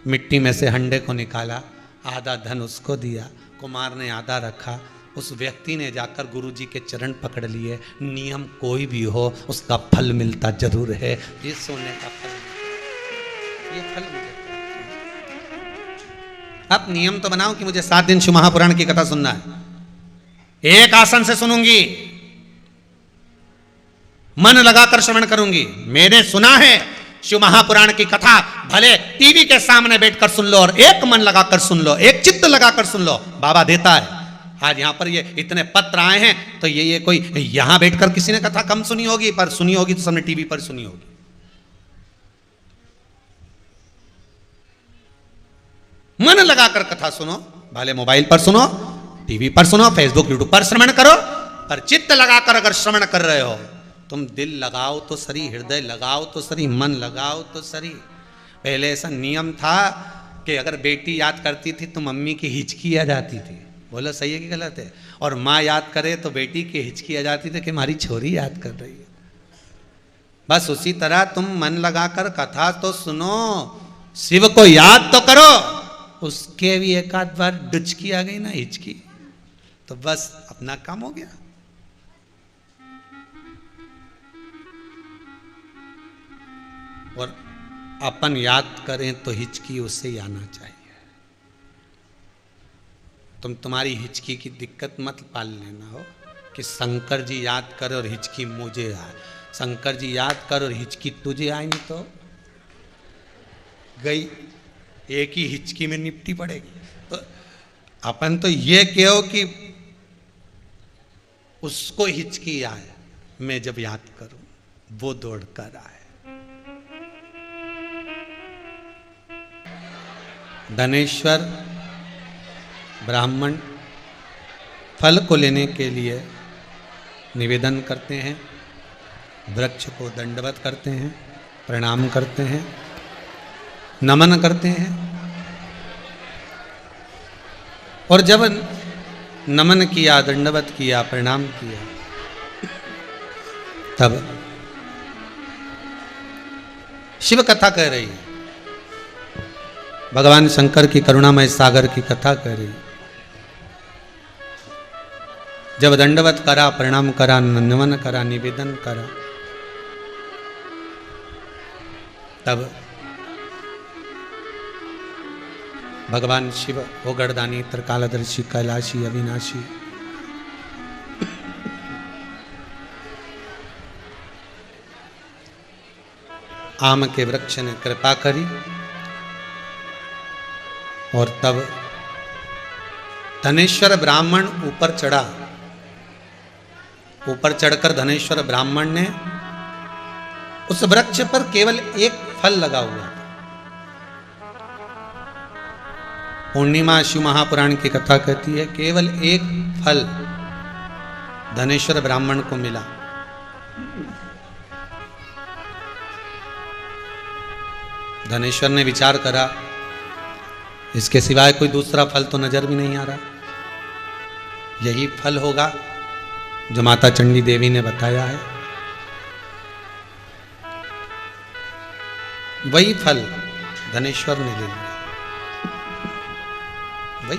मिट्टी में से हंडे को निकाला, आधा धन उसको दिया, कुमार ने आधा रखा। उस व्यक्ति ने जाकर गुरुजी के चरण पकड़ लिए। नियम कोई भी हो उसका फल मिलता जरूर है। ये सोने का फल, ये फल मिलता। अब नियम तो बनाओ कि मुझे 7 दिन शिव महापुराण की कथा सुनना है, एक आसन से सुनूंगी, मन लगाकर श्रवण करूंगी। मैंने सुना है शिव महापुराण की कथा भले टीवी के सामने बैठकर सुन लो और एक मन लगाकर सुन लो, एक चित्त लगाकर सुन लो, बाबा देता है। आज यहां पर ये इतने पत्र आए हैं तो ये कोई यहां बैठकर किसी ने कथा कम सुनी होगी, पर सुनी होगी तो सबने टीवी पर सुनी होगी। मन लगाकर कथा सुनो, भले मोबाइल पर सुनो, टीवी पर सुनो, फेसबुक यूट्यूब पर श्रवण करो, पर चित्त लगाकर अगर श्रवण कर रहे हो, तुम दिल लगाओ तो सही, हृदय लगाओ तो सही, मन लगाओ तो सही। पहले ऐसा नियम था कि अगर बेटी याद करती थी तो मम्मी की हिचकी आ जाती थी। बोलो सही है कि गलत है? और माँ याद करे तो बेटी की हिचकी आ जाती थी कि हमारी छोरी याद कर रही है। बस उसी तरह तुम मन लगाकर कथा तो सुनो, शिव को याद तो करो। उसके भी एक आध बार डुचकी आ गई ना, हिचकी, तो बस अपना काम हो गया। और अपन याद करें तो हिचकी उससे ही आना चाहिए। तुम्हारी हिचकी की दिक्कत मत पाल लेना हो कि शंकर जी याद करे और हिचकी मुझे आए। शंकर जी याद कर और हिचकी तुझे आएंगी तो गई, एक ही हिचकी में निपटी पड़ेगी। तो अपन तो ये कहो कि उसको हिचकी आए, मैं जब याद करूं वो दौड़ कर आए। धनेश्वर ब्राह्मण फल को लेने के लिए निवेदन करते हैं, वृक्ष को दंडवत करते हैं, प्रणाम करते हैं, नमन करते हैं। और जब नमन किया, दंडवत किया, प्रणाम किया, तब शिव कथा कह रही है, भगवान शंकर की करुणामय सागर की कथा कह रही है। जब दंडवत करा, प्रणाम करा, नमन करा, निवेदन करा, तब भगवान शिव हो गणदानी त्रिकालदर्शी कैलाशी अविनाशी आम के वृक्ष ने कृपा करी और तब धनेश्वर ब्राह्मण ऊपर चढ़ा। ऊपर चढ़कर धनेश्वर ब्राह्मण ने उस वृक्ष पर केवल एक फल लगा हुआ था। पूर्णिमा शिव महापुराण की कथा कहती है केवल एक फल धनेश्वर ब्राह्मण को मिला। धनेश्वर ने विचार करा इसके सिवाय कोई दूसरा फल तो नजर भी नहीं आ रहा, यही फल होगा जो माता चंडी देवी ने बताया है। वही फल धनेश्वर ने ले लिया। वही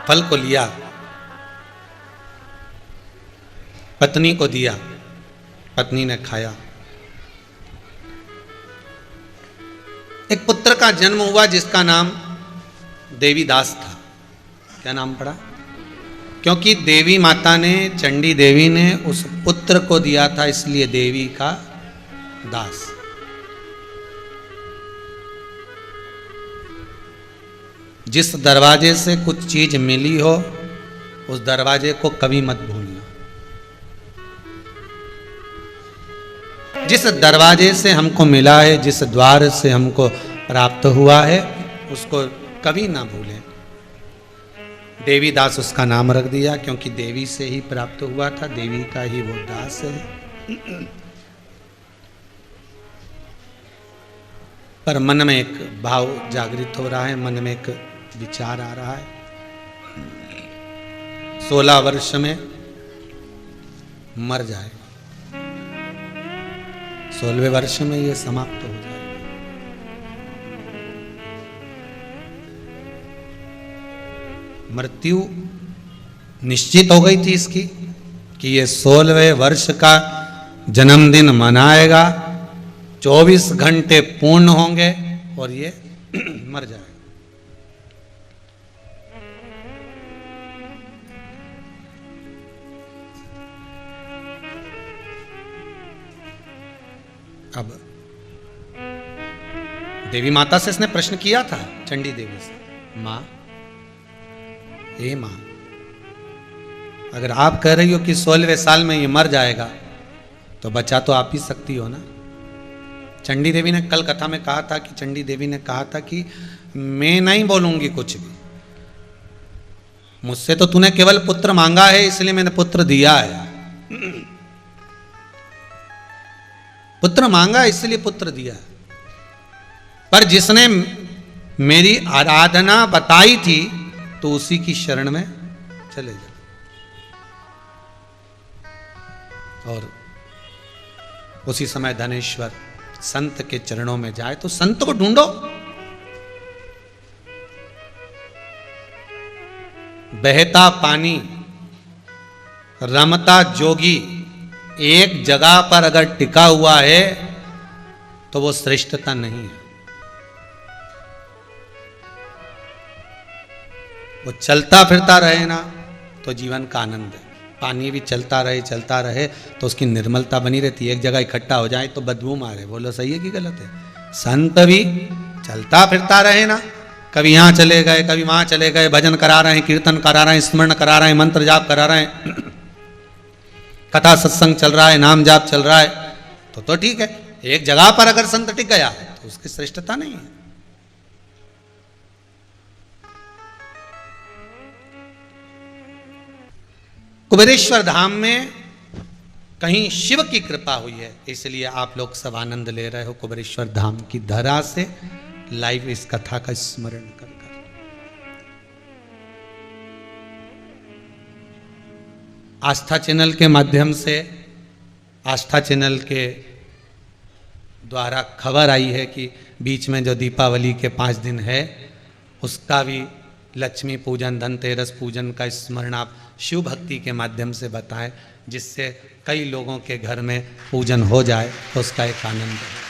फल को लिया, पत्नी को दिया, पत्नी ने खाया। एक पुत्र का जन्म हुआ जिसका नाम देवीदास था। क्या नाम पड़ा? क्योंकि देवी माता ने, चंडी देवी ने उस पुत्र को दिया था, इसलिए देवी का दास। जिस दरवाजे से कुछ चीज मिली हो उस दरवाजे को कभी मत भूलना। जिस दरवाजे से हमको मिला है, जिस द्वार से हमको प्राप्त हुआ है, उसको कभी ना भूलें। देवीदास उसका नाम रख दिया क्योंकि देवी से ही प्राप्त हुआ था, देवी का ही वो दास है। पर मन में एक भाव जागृत हो रहा है, मन में एक विचार आ रहा है। 16 वर्ष में मर जाएगा, 16वें वर्ष में ये समाप्त हो जाएगा। मृत्यु निश्चित हो गई थी इसकी कि ये 16वें वर्ष का जन्मदिन मनाएगा, 24 घंटे पूर्ण होंगे और ये मर जाएगा। अब देवी माता से इसने प्रश्न किया था, चंडी देवी से, मां, ए मां, अगर आप कह रही हो कि 16वें साल में ये मर जाएगा तो बचा तो आप ही सकती हो ना। चंडी देवी ने कल कथा में कहा था कि चंडी देवी ने कहा था कि मैं नहीं बोलूंगी कुछ भी, मुझसे तो तूने केवल पुत्र मांगा है इसलिए मैंने पुत्र दिया है। पुत्र मांगा इसलिए पुत्र दिया, पर जिसने मेरी आराधना बताई थी तो उसी की शरण में चले जाओ। और उसी समय धनेश्वर संत के चरणों में जाए तो संत को ढूंढो। बहता पानी, रमता जोगी एक जगह पर अगर टिका हुआ है तो वो श्रेष्ठता नहीं है। वो चलता फिरता रहे ना तो जीवन का आनंद है। पानी भी चलता रहे तो उसकी निर्मलता बनी रहती है। एक जगह इकट्ठा हो जाए तो बदबू मारे, बोलो सही है कि गलत है? संत भी चलता फिरता रहे ना, कभी यहाँ चले गए, कभी वहां चले गए, भजन करा रहे हैं, कीर्तन करा रहे हैं, स्मरण करा रहे हैं, मंत्र जाप करा रहे हैं, कथा सत्संग चल रहा है, नाम जाप चल रहा है, तो ठीक है। एक जगह पर अगर संत टिक गया तो उसकी श्रेष्ठता नहीं है। कुबेरेश्वर धाम में कहीं शिव की कृपा हुई है, इसलिए आप लोग सब आनंद ले रहे हो कुबेरेश्वर धाम की धरा से लाइव इस कथा का स्मरण कर कर। आस्था चैनल के माध्यम से, आस्था चैनल के द्वारा खबर आई है कि बीच में जो दीपावली के 5 दिन है उसका भी लक्ष्मी पूजन, धनतेरस पूजन का स्मरण आप शिव भक्ति के माध्यम से बताएं, जिससे कई लोगों के घर में पूजन हो जाए तो उसका एक आनंद है।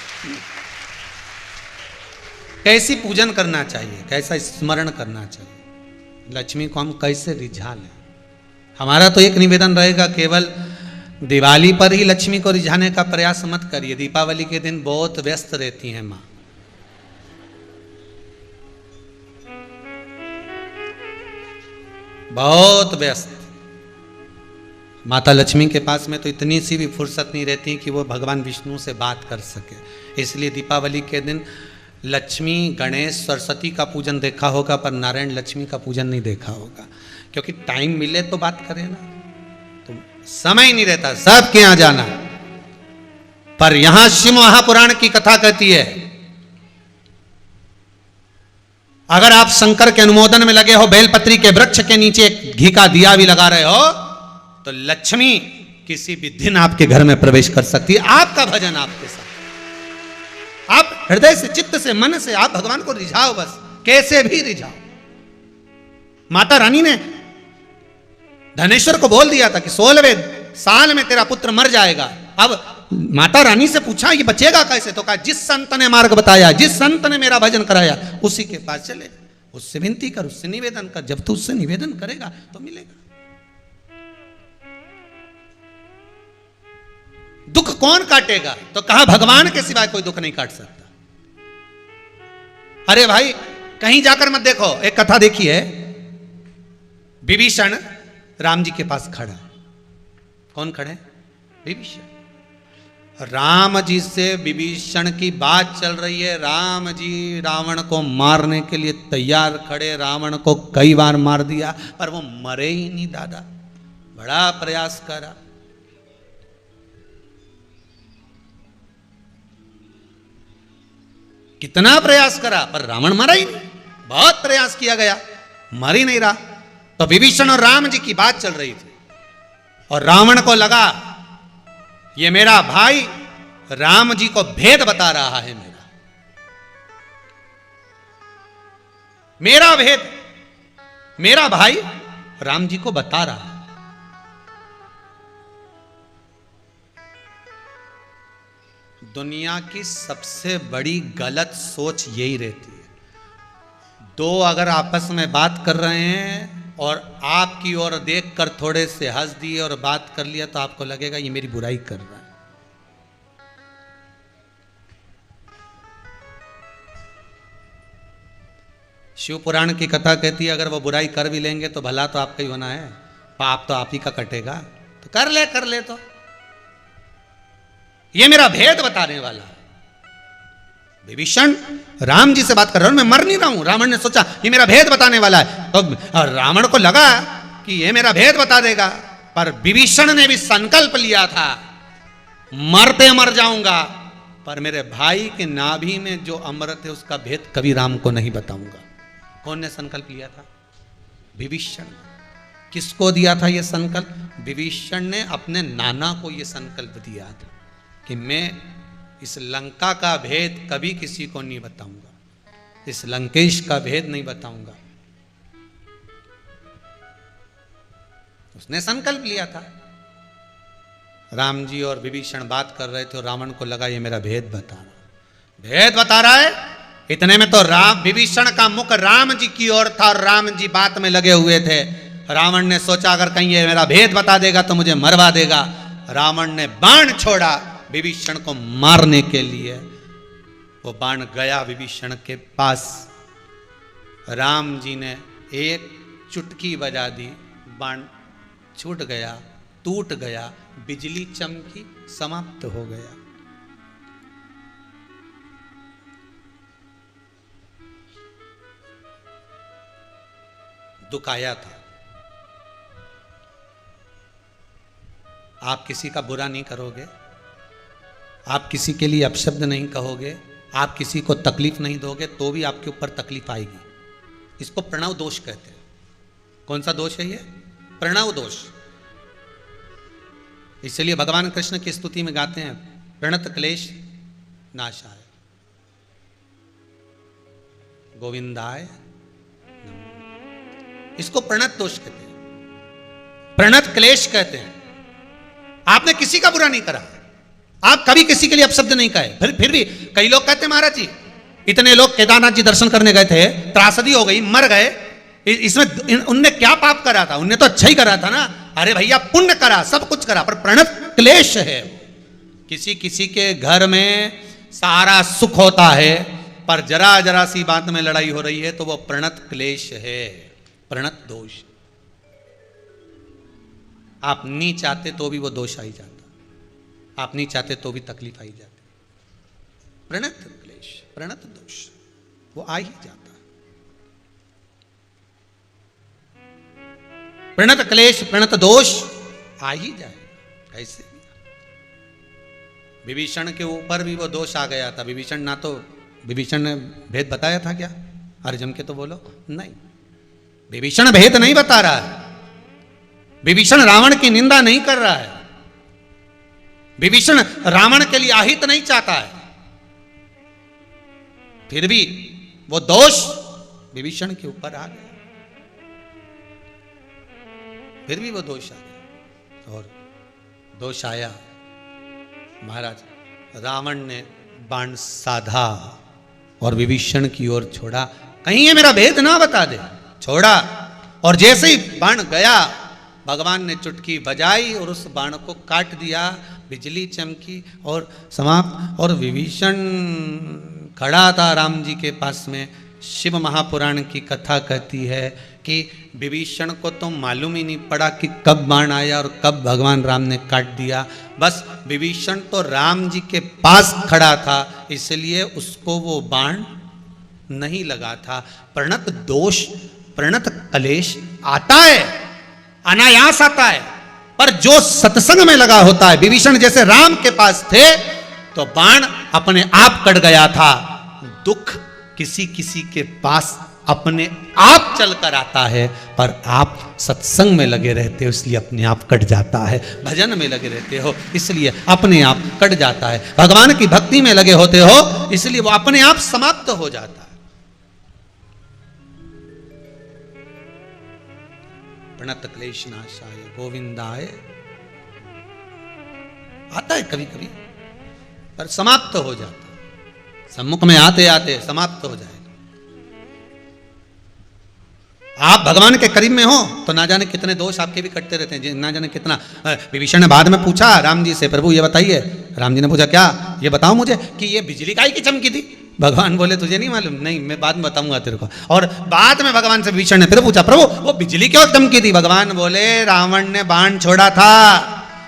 कैसी पूजन करना चाहिए, कैसा स्मरण करना चाहिए, लक्ष्मी को हम कैसे रिझा लें। हमारा तो एक निवेदन रहेगा, केवल दिवाली पर ही लक्ष्मी को रिझाने का प्रयास मत करिए। दीपावली के दिन बहुत व्यस्त रहती हैं माँ, बहुत व्यस्त। माता लक्ष्मी के पास में तो इतनी सी भी फुर्सत नहीं रहती कि वो भगवान विष्णु से बात कर सके। इसलिए दीपावली के दिन लक्ष्मी, गणेश, सरस्वती का पूजन देखा होगा, पर नारायण लक्ष्मी का पूजन नहीं देखा होगा, क्योंकि टाइम मिले तो बात करें ना, तो समय नहीं रहता सबके यहाँ जाना। पर यहां शिव महापुराण की कथा कहती है, अगर आप शंकर के अनुमोदन में लगे हो, बेलपत्री के वृक्ष के नीचे एक घी का दिया भी लगा रहे हो, तो लक्ष्मी किसी भी दिन आपके घर में प्रवेश कर सकती है। आपका भजन आपके साथ, आप हृदय से, चित्त से, मन से आप भगवान को रिझाओ, बस कैसे भी रिझाओ। माता रानी ने धनेश्वर को बोल दिया था कि 16वें साल में तेरा पुत्र मर जाएगा। अब माता रानी से पूछा ये बचेगा कैसे, तो कहा जिस संत ने मार्ग बताया, जिस संत ने मेरा भजन कराया, उसी के पास चले, उससे विनती कर, उससे निवेदन कर। जब तू उससे निवेदन करेगा तो मिलेगा। दुख कौन काटेगा, तो कहा भगवान के सिवाय कोई दुख नहीं काट सकता। अरे भाई कहीं जाकर मत देखो, एक कथा देखी है, विभीषण राम जी के पास खड़ा। कौन खड़े? विभीषण। राम जी से विभीषण की बात चल रही है। राम जी रावण को मारने के लिए तैयार खड़े, रावण को कई बार मार दिया पर वो मरे ही नहीं दादा, बड़ा प्रयास करा। कितना प्रयास करा पर रावण मरा ही नहीं। बहुत प्रयास किया गया, मर ही नहीं रहा। तो विभीषण और राम जी की बात चल रही थी और रावण को लगा ये मेरा भाई राम जी को भेद बता रहा है, मेरा भेद मेरा भाई राम जी को बता रहा है। दुनिया की सबसे बड़ी गलत सोच यही रहती है। दो अगर आपस में बात कर रहे हैं और आपकी ओर देखकर थोड़े से हंस दिए और बात कर लिया, तो आपको लगेगा ये मेरी बुराई कर रहा है। शिव पुराण की कथा कहती है अगर वो बुराई कर भी लेंगे तो भला तो आपका ही होना है, पाप तो आप ही का कटेगा। तो कर ले तो ये मेरा भेद बताने वाला है। विभीषण राम जी से बात कर रहा हूं, मैं मर नहीं रहा हूं। रावण ने सोचा ये मेरा भेद बताने वाला है, तो रावण को लगा कि ये मेरा भेद बता देगा, पर विभीषण ने भी संकल्प लिया था मरते मर जाऊंगा, पर मेरे भाई के नाभि में जो अमृत है उसका भेद कभी राम को नहीं बताऊंगा। कौन ने संकल्प लिया था? विभीषण। किसको दिया था यह संकल्प? विभीषण ने अपने नाना को यह संकल्प दिया था कि मैं इस लंका का भेद कभी किसी को नहीं बताऊंगा, इस लंकेश का भेद नहीं बताऊंगा। उसने संकल्प लिया था। राम जी और विभीषण बात कर रहे थे और रावण को लगा ये मेरा भेद बता रहा है। इतने में तो विभीषण का मुख राम जी की ओर था और राम जी बात में लगे हुए थे। रावण ने सोचा अगर कहीं ये मेरा भेद बता देगा तो मुझे मरवा देगा। रावण ने बाण छोड़ा विभीषण को मारने के लिए। वो बाण गया विभीषण के पास, राम जी ने एक चुटकी बजा दी, बाण छूट गया, टूट गया, बिजली चमकी, समाप्त हो गया। दुख आया था। आप किसी का बुरा नहीं करोगे, आप किसी के लिए अपशब्द नहीं कहोगे, आप किसी को तकलीफ नहीं दोगे, तो भी आपके ऊपर तकलीफ आएगी। इसको प्रणव दोष कहते हैं। कौन सा दोष है ये? प्रणव दोष। इसलिए भगवान कृष्ण की स्तुति में गाते हैं प्रणत क्लेश नाशाय गोविंदाय नमः। इसको प्रणत दोष कहते हैं, प्रणत क्लेश कहते हैं। आपने किसी का बुरा नहीं करा, आप कभी किसी के लिए अपशब्द नहीं कहे, फिर भी कई लोग कहते हैं महाराज जी इतने लोग केदारनाथ जी दर्शन करने गए थे, त्रासदी हो गई, मर गए, इसमें उनने क्या पाप करा था? उनने तो अच्छा ही करा था ना। अरे भैया पुण्य करा, सब कुछ करा, पर प्रणत क्लेश है। किसी किसी के घर में सारा सुख होता है, पर जरा जरा सी बात में लड़ाई हो रही है तो वो प्रणत क्लेश है, प्रणत दोष। आप नहीं चाहते तो भी वो दोष आ ही जाता, आप नहीं चाहते तो भी तकलीफ आ ही जाती। प्रणत क्लेश, प्रणत दोष वो आ ही जाता। प्रणत क्लेश, प्रणत दोष आ ही जाए। कैसे? विभीषण के ऊपर भी वो दोष आ गया था। विभीषण ने भेद बताया था क्या? अर्जुन के तो बोलो नहीं, विभीषण भेद नहीं बता रहा है, विभीषण रावण की निंदा नहीं कर रहा है, विभीषण रावण के लिए आहित नहीं चाहता है, फिर भी वो दोष विभीषण के ऊपर आ गया, फिर भी वो दोष आ गया। और दोष आया, महाराज रावण ने बाण साधा और विभीषण की ओर छोड़ा, कहीं ये मेरा भेद ना बता दे, छोड़ा। और जैसे ही बाण गया, भगवान ने चुटकी बजाई और उस बाण को काट दिया, बिजली चमकी और समाप्त। और विभीषण खड़ा था राम जी के पास में। शिव महापुराण की कथा कहती है कि विभीषण को तो मालूम ही नहीं पड़ा कि कब बाण आया और कब भगवान राम ने काट दिया। बस विभीषण तो राम जी के पास खड़ा था, इसलिए उसको वो बाण नहीं लगा था। प्रणत दोष, प्रणत कलेश आता है, अनायास आता है, पर जो सत्संग में लगा होता है, विभीषण जैसे राम के पास थे तो बाण अपने आप कट गया था। दुख किसी किसी के पास अपने आप चल कर आता है, पर आप सत्संग में लगे रहते हो इसलिए अपने आप कट जाता है, भजन में लगे रहते हो इसलिए अपने आप कट जाता है, भगवान की भक्ति में लगे होते हो इसलिए वो अपने आप समाप्त हो जाता है। प्रणत क्लेश नाशाय गोविंदाय आता है कभी कभी, पर समाप्त हो जाता है, सम्मुख में आते आते समाप्त हो जाएगा। आप भगवान के करीब में हो तो ना जाने कितने दोष आपके भी कटते रहते हैं, ना जाने कितना। विभीषण ने बाद में पूछा राम जी से, प्रभु ये बताइए। राम जी ने पूछा क्या? ये बताओ मुझे कि ये बिजली काहे की चमकी थी? भगवान बोले तुझे नहीं मालूम? नहीं, मैं बाद में बताऊंगा तेरे को। और बाद में भगवान से विभीषण ने फिर पूछा, प्रभु वो बिजली क्यों चमकी थी? भगवान बोले रावण ने बाण छोड़ा था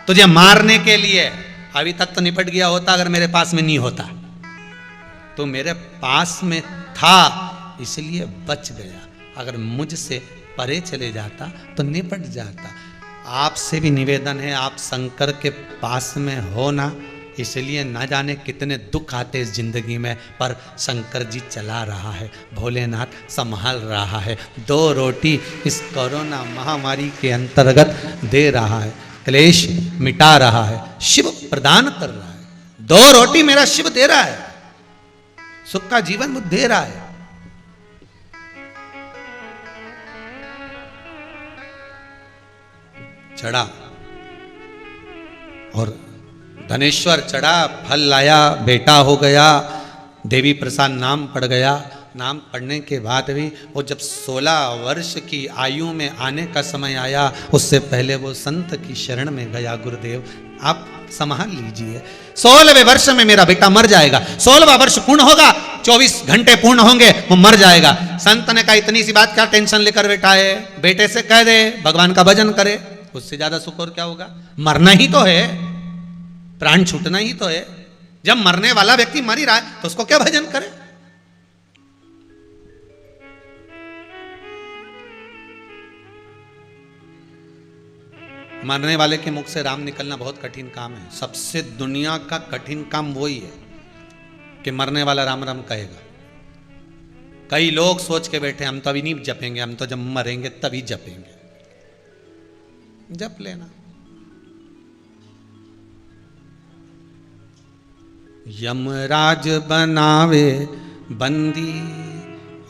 तुझे मारने के लिए, अभी तक तो निपट गया होता अगर मेरे पास में नहीं होता। तो मेरे पास में था इसलिए बच गया, अगर मुझसे परे चले जाता तो निपट जाता। आपसे भी निवेदन है, आप शंकर के पास में हो ना, इसलिए ना जाने कितने दुख आते इस जिंदगी में, पर शंकर जी चला रहा है, भोलेनाथ संभाल रहा है, 2 रोटी इस कोरोना महामारी के अंतर्गत दे रहा है, क्लेश मिटा रहा है, शिव प्रदान कर रहा है। 2 रोटी मेरा शिव दे रहा है, सुख का जीवन दे रहा है। चढ़ा और धनेश्वर चढ़ा, फल लाया, बेटा हो गया, देवी प्रसाद नाम पड़ गया। नाम पढ़ने के बाद भी वो जब 16 वर्ष की आयु में आने का समय आया, उससे पहले वो संत की शरण में गया, गुरुदेव आप संभाल लीजिए, 16वें वर्ष में मेरा बेटा मर जाएगा, 16वां वर्ष पूर्ण होगा, 24 घंटे पूर्ण होंगे, वो मर जाएगा। संत ने कहा इतनी सी बात क्या टेंशन लेकर बैठा है, बेटे से कह दे भगवान का भजन करे, उससे ज्यादा सुख और क्या होगा? मरना ही तो है, प्राण छूटना ही तो है। जब मरने वाला व्यक्ति मर ही रहा है तो उसको क्या भजन करे? मरने वाले के मुख से राम निकलना बहुत कठिन काम है। सबसे दुनिया का कठिन काम वही है कि मरने वाला राम राम कहेगा। कई लोग सोच के बैठे हम तो अभी नहीं जपेंगे, हम तो जब मरेंगे तभी जपेंगे। जप लेना। यमराज बनावे बंदी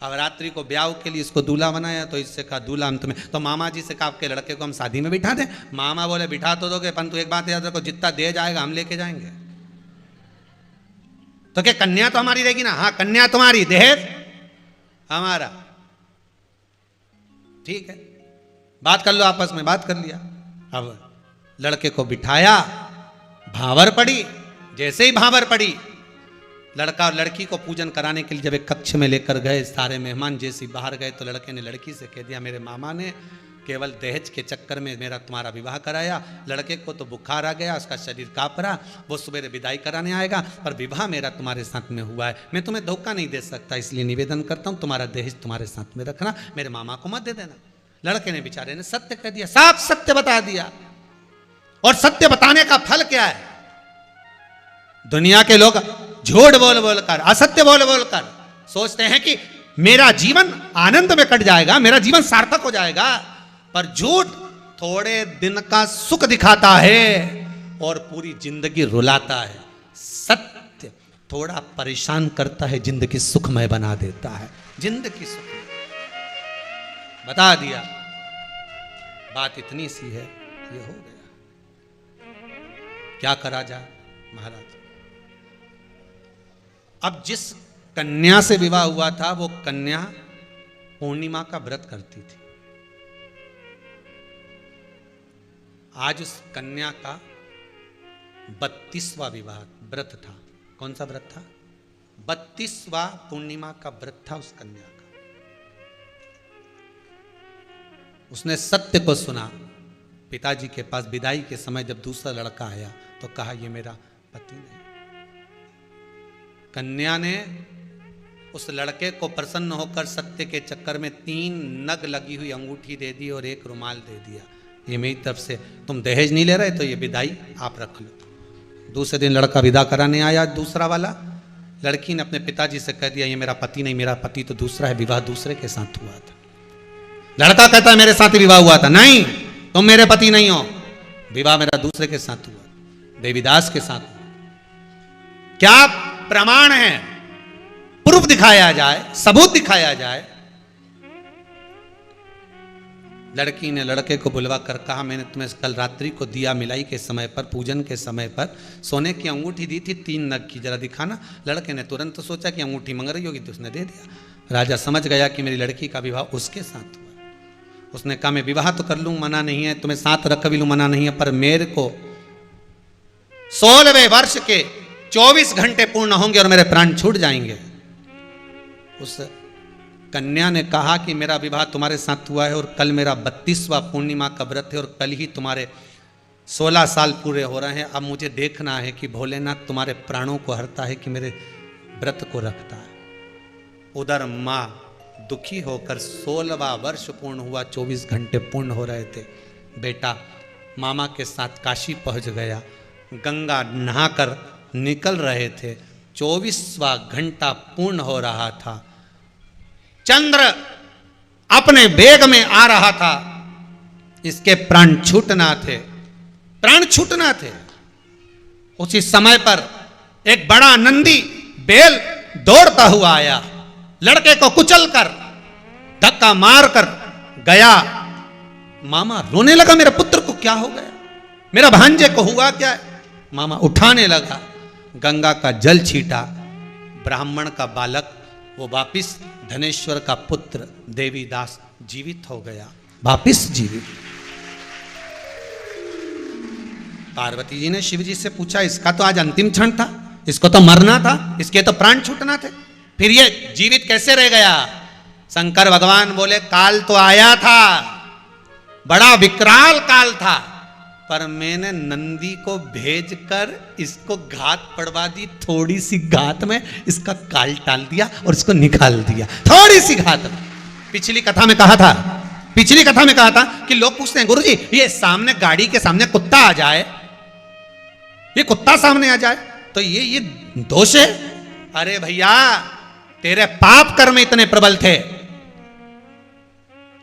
अब रात्रि को ब्याह के लिए इसको दूल्हा बनाया, तो इससे कहा दूल्हा हम तुम्हें, तो मामा जी से कहा आपके लड़के को हम शादी में बिठा दें। मामा बोले बिठा तो दोगे, परंतु एक बात याद रखो, जितना दे जाएगा हम लेके जाएंगे। तो क्या कन्या तो हमारी रहेगी ना? हाँ कन्या तुम्हारी, दहेज हमारा। ठीक है, बात कर लो आपस में, बात कर लिया। अब लड़के को बिठाया, भावर पड़ी। जैसे ही भावर पड़ी, लड़का और लड़की को पूजन कराने के लिए जब एक कक्ष में लेकर गए, सारे मेहमान जैसे ही बाहर गए, तो लड़के ने लड़की से कह दिया मेरे मामा ने केवल दहेज के चक्कर में मेरा तुम्हारा विवाह कराया। लड़के को तो बुखार आ गया, उसका शरीर कांप रहा, वो सवेरे विदाई कराने आएगा, पर विवाह मेरा तुम्हारे साथ में हुआ है। मैं तुम्हें धोखा नहीं दे सकता, इसलिए निवेदन करता हूँ तुम्हारा दहेज तुम्हारे साथ में रखना, मेरे मामा को मत दे देना। लड़के ने बेचारे ने सत्य कह दिया, साफ सत्य बता दिया। और सत्य बताने का फल क्या है? दुनिया के लोग झूठ बोल बोल कर, असत्य बोल बोल कर सोचते हैं कि मेरा जीवन आनंद में कट जाएगा, मेरा जीवन सार्थक हो जाएगा। पर झूठ थोड़े दिन का सुख दिखाता है और पूरी जिंदगी रुलाता है। सत्य थोड़ा परेशान करता है, जिंदगी सुखमय बना देता है। जिंदगी सुख बता दिया, बात इतनी सी है, ये हो गया। क्या करा जाए महाराज? अब जिस कन्या से विवाह हुआ था, वो कन्या पूर्णिमा का व्रत करती थी। आज उस कन्या का 32वां विवाह व्रत था। कौन सा व्रत था? 32वां पूर्णिमा का व्रत था उस कन्या का। उसने सत्य को सुना। पिताजी के पास विदाई के समय जब दूसरा लड़का आया तो कहा ये मेरा पति नहीं। कन्या ने उस लड़के को प्रसन्न होकर सत्य के चक्कर में 3 नग लगी हुई अंगूठी दे दी और 1 रुमाल दे दिया। ये मेरी तरफ से, तुम दहेज नहीं ले रहे तो ये विदाई आप रख लो। दूसरे दिन लड़का विदा कराने आया, दूसरा वाला। लड़की ने अपने पिताजी से कह दिया ये मेरा पति नहीं, मेरा पति तो दूसरा है, विवाह दूसरे के साथ हुआ था। लड़का कहता है मेरे साथ ही विवाह हुआ था। नहीं, तुम मेरे पति नहीं हो, विवाह मेरा दूसरे के साथ हुआ, देवीदास के साथ हुआ। क्या प्रमाण है? प्रूफ दिखाया जाए, सबूत दिखाया जाए। लड़की ने लड़के को बुलवा कर कहा मैंने तुम्हें कल रात्रि को दिया मिलाई के समय पर, पूजन के समय पर सोने की अंगूठी दी थी 3 नग की, जरा दिखाना। लड़के ने तुरंत सोचा कि अंगूठी मंग रही होगी तो उसने दे दिया। राजा समझ गया कि मेरी लड़की का विवाह उसके साथ हुआ। उसने कहा मैं विवाह तो कर लूं, मना नहीं है, तुम्हें साथ रख भी लूं, मना नहीं है, पर मेरे को 16वें वर्ष के 24 घंटे पूर्ण होंगे और मेरे प्राण छूट जाएंगे। उस कन्या ने कहा कि मेरा विवाह तुम्हारे साथ हुआ है और कल मेरा 32वां पूर्णिमा का व्रत है और कल ही तुम्हारे 16 साल पूरे हो रहे हैं। अब मुझे देखना है कि भोलेनाथ तुम्हारे प्राणों को हरता है कि मेरे व्रत को रखता है। उधर माँ दुखी होकर 16वां वर्ष पूर्ण हुआ, 24 घंटे पूर्ण हो रहे थे। बेटा मामा के साथ काशी पहुंच गया, गंगा नहाकर निकल रहे थे, 24वां घंटा पूर्ण हो रहा था। चंद्र अपने वेग में आ रहा था, इसके प्राण छूटना थे, प्राण छूटना थे। उसी समय पर एक बड़ा नंदी बैल दौड़ता हुआ आया, लड़के को कुचलकर धक्का मारकर गया। मामा रोने लगा, मेरे पुत्र को क्या हो गया, मेरा भांजे को हुआ क्या है? मामा उठाने लगा, गंगा का जल छीटा, ब्राह्मण का बालक वो वापिस धनेश्वर का पुत्र देवीदास जीवित हो गया, वापिस जीवित। पार्वती जी ने शिव जी से पूछा इसका तो आज अंतिम क्षण था, इसको तो मरना था, इसके तो प्राण छूटना थे, फिर ये जीवित कैसे रह गया? शंकर भगवान बोले काल तो आया था, बड़ा विकराल काल था, पर मैंने नंदी को भेजकर इसको घात पड़वा दी। थोड़ी सी घात में इसका काल टाल दिया और इसको निकाल दिया, थोड़ी सी घात में। पिछली कथा में कहा था कि लोग पूछते हैं गुरुजी ये सामने गाड़ी के सामने कुत्ता आ जाए, ये कुत्ता सामने आ जाए तो ये दोष है? अरे भैया तेरे पाप कर्म इतने प्रबल थे,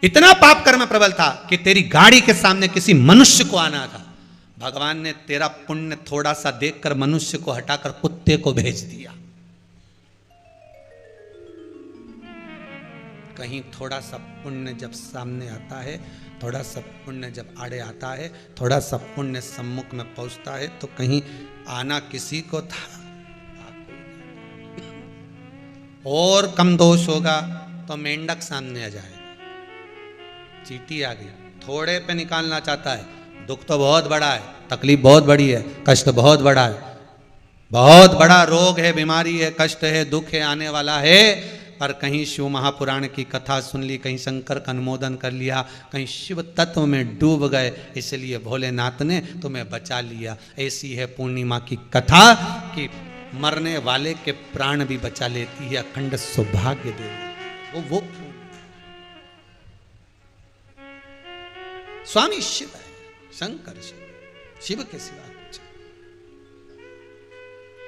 इतना पाप कर्म प्रबल था कि तेरी गाड़ी के सामने किसी मनुष्य को आना था, भगवान ने तेरा पुण्य थोड़ा सा देखकर मनुष्य को हटाकर कुत्ते को भेज दिया। कहीं थोड़ा सा पुण्य जब सामने आता है, थोड़ा सा पुण्य जब आड़े आता है, थोड़ा सा पुण्य सम्मुख में पहुंचता है, तो कहीं आना किसी को था, और कम दोष होगा तो मेंढक सामने आ जाएगा। चींटी आ गई, थोड़े पे निकालना चाहता है, दुख तो बहुत बड़ा है, तकलीफ बहुत बड़ी है, कष्ट बहुत बड़ा है, बहुत बड़ा रोग है, बीमारी है, कष्ट है, दुख है, आने वाला है, पर कहीं शिव महापुराण की कथा सुन ली, कहीं शंकर का अनुमोदन कर लिया, कहीं शिव तत्व में डूब गए, इसलिए भोलेनाथ ने तुम्हें बचा लिया। ऐसी है पूर्णिमा की कथा कि मरने वाले के प्राण भी बचा लेती है, अखंड सौभाग्य दे वो स्वामी शिव है, शंकर शिव के सिवा कुछ।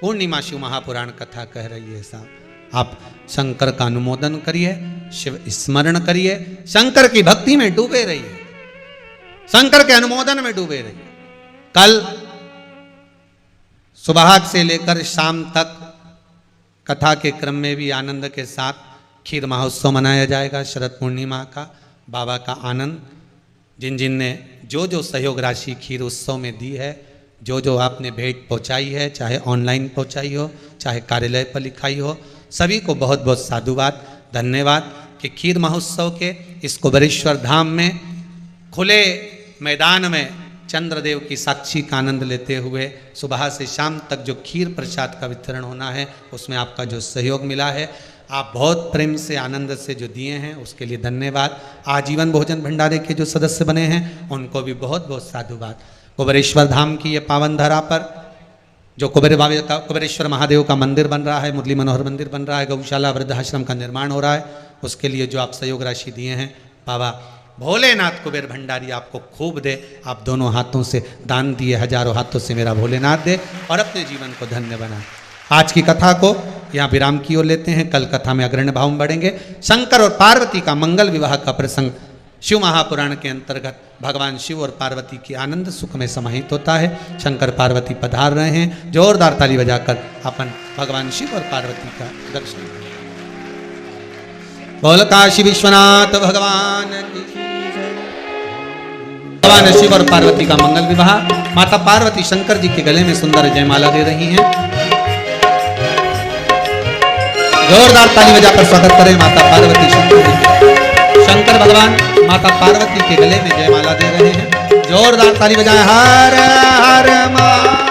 पूर्णिमा शिव महापुराण कथा कह रही है साहब, आप शंकर का अनुमोदन करिए, शिव स्मरण करिए, शंकर की भक्ति में डूबे रहिए, शंकर के अनुमोदन में डूबे रहिए। कल सुबह से लेकर शाम तक कथा के क्रम में भी आनंद के साथ खीर महोत्सव मनाया जाएगा, शरद पूर्णिमा का, बाबा का आनंद। जिन जिन ने जो जो सहयोग राशि खीर उत्सव में दी है, जो जो आपने भेंट पहुंचाई है, चाहे ऑनलाइन पहुंचाई हो, चाहे कार्यालय पर लिखाई हो, सभी को बहुत बहुत साधुवाद, धन्यवाद कि खीर महोत्सव के इस कुबेरेश्वर धाम में खुले मैदान में चंद्रदेव की साक्षी का आनंद लेते हुए सुबह से शाम तक जो खीर प्रसाद का वितरण होना है, उसमें आपका जो सहयोग मिला है, आप बहुत प्रेम से आनंद से जो दिए हैं, उसके लिए धन्यवाद। आजीवन भोजन भंडारे के जो सदस्य बने हैं, उनको भी बहुत बहुत साधुवाद। कुबेरेश्वर धाम की ये पावन धरा पर जो कुबेरेश्वर महादेव का मंदिर बन रहा है, मुरली मनोहर मंदिर बन रहा है, गौशाला वृद्धाश्रम का निर्माण हो रहा है, उसके लिए जो आप सहयोग राशि दिए हैं, बाबा भोलेनाथ कुबेर भंडारी आपको खूब दे। आप दोनों हाथों से दान दिए, हजारों हाथों से मेरा भोलेनाथ दे और अपने जीवन को धन्य बनाए। आज की कथा को यहाँ विराम की ओर लेते हैं, कल कथा में अग्रणी भाव में बढ़ेंगे। शंकर और पार्वती का मंगल विवाह का प्रसंग शिव महापुराण के अंतर्गत भगवान शिव और पार्वती की आनंद सुख में समाहित होता है। शंकर पार्वती पधार रहे हैं, जोरदार ताली बजाकर अपन भगवान शिव और पार्वती का दर्शन करें। बोल काशी विश्वनाथ भगवान की, भगवान शिव और पार्वती का मंगल विवाह। माता पार्वती शंकर जी के गले में सुंदर जयमाला दे रही हैं। जोरदार ताली बजाकर स्वागत करें माता पार्वती शंकर जी। शंकर भगवान माता पार्वती के गले में जयमाला दे रहे हैं। जोरदार ताली बजाएं। हर हर महादेव।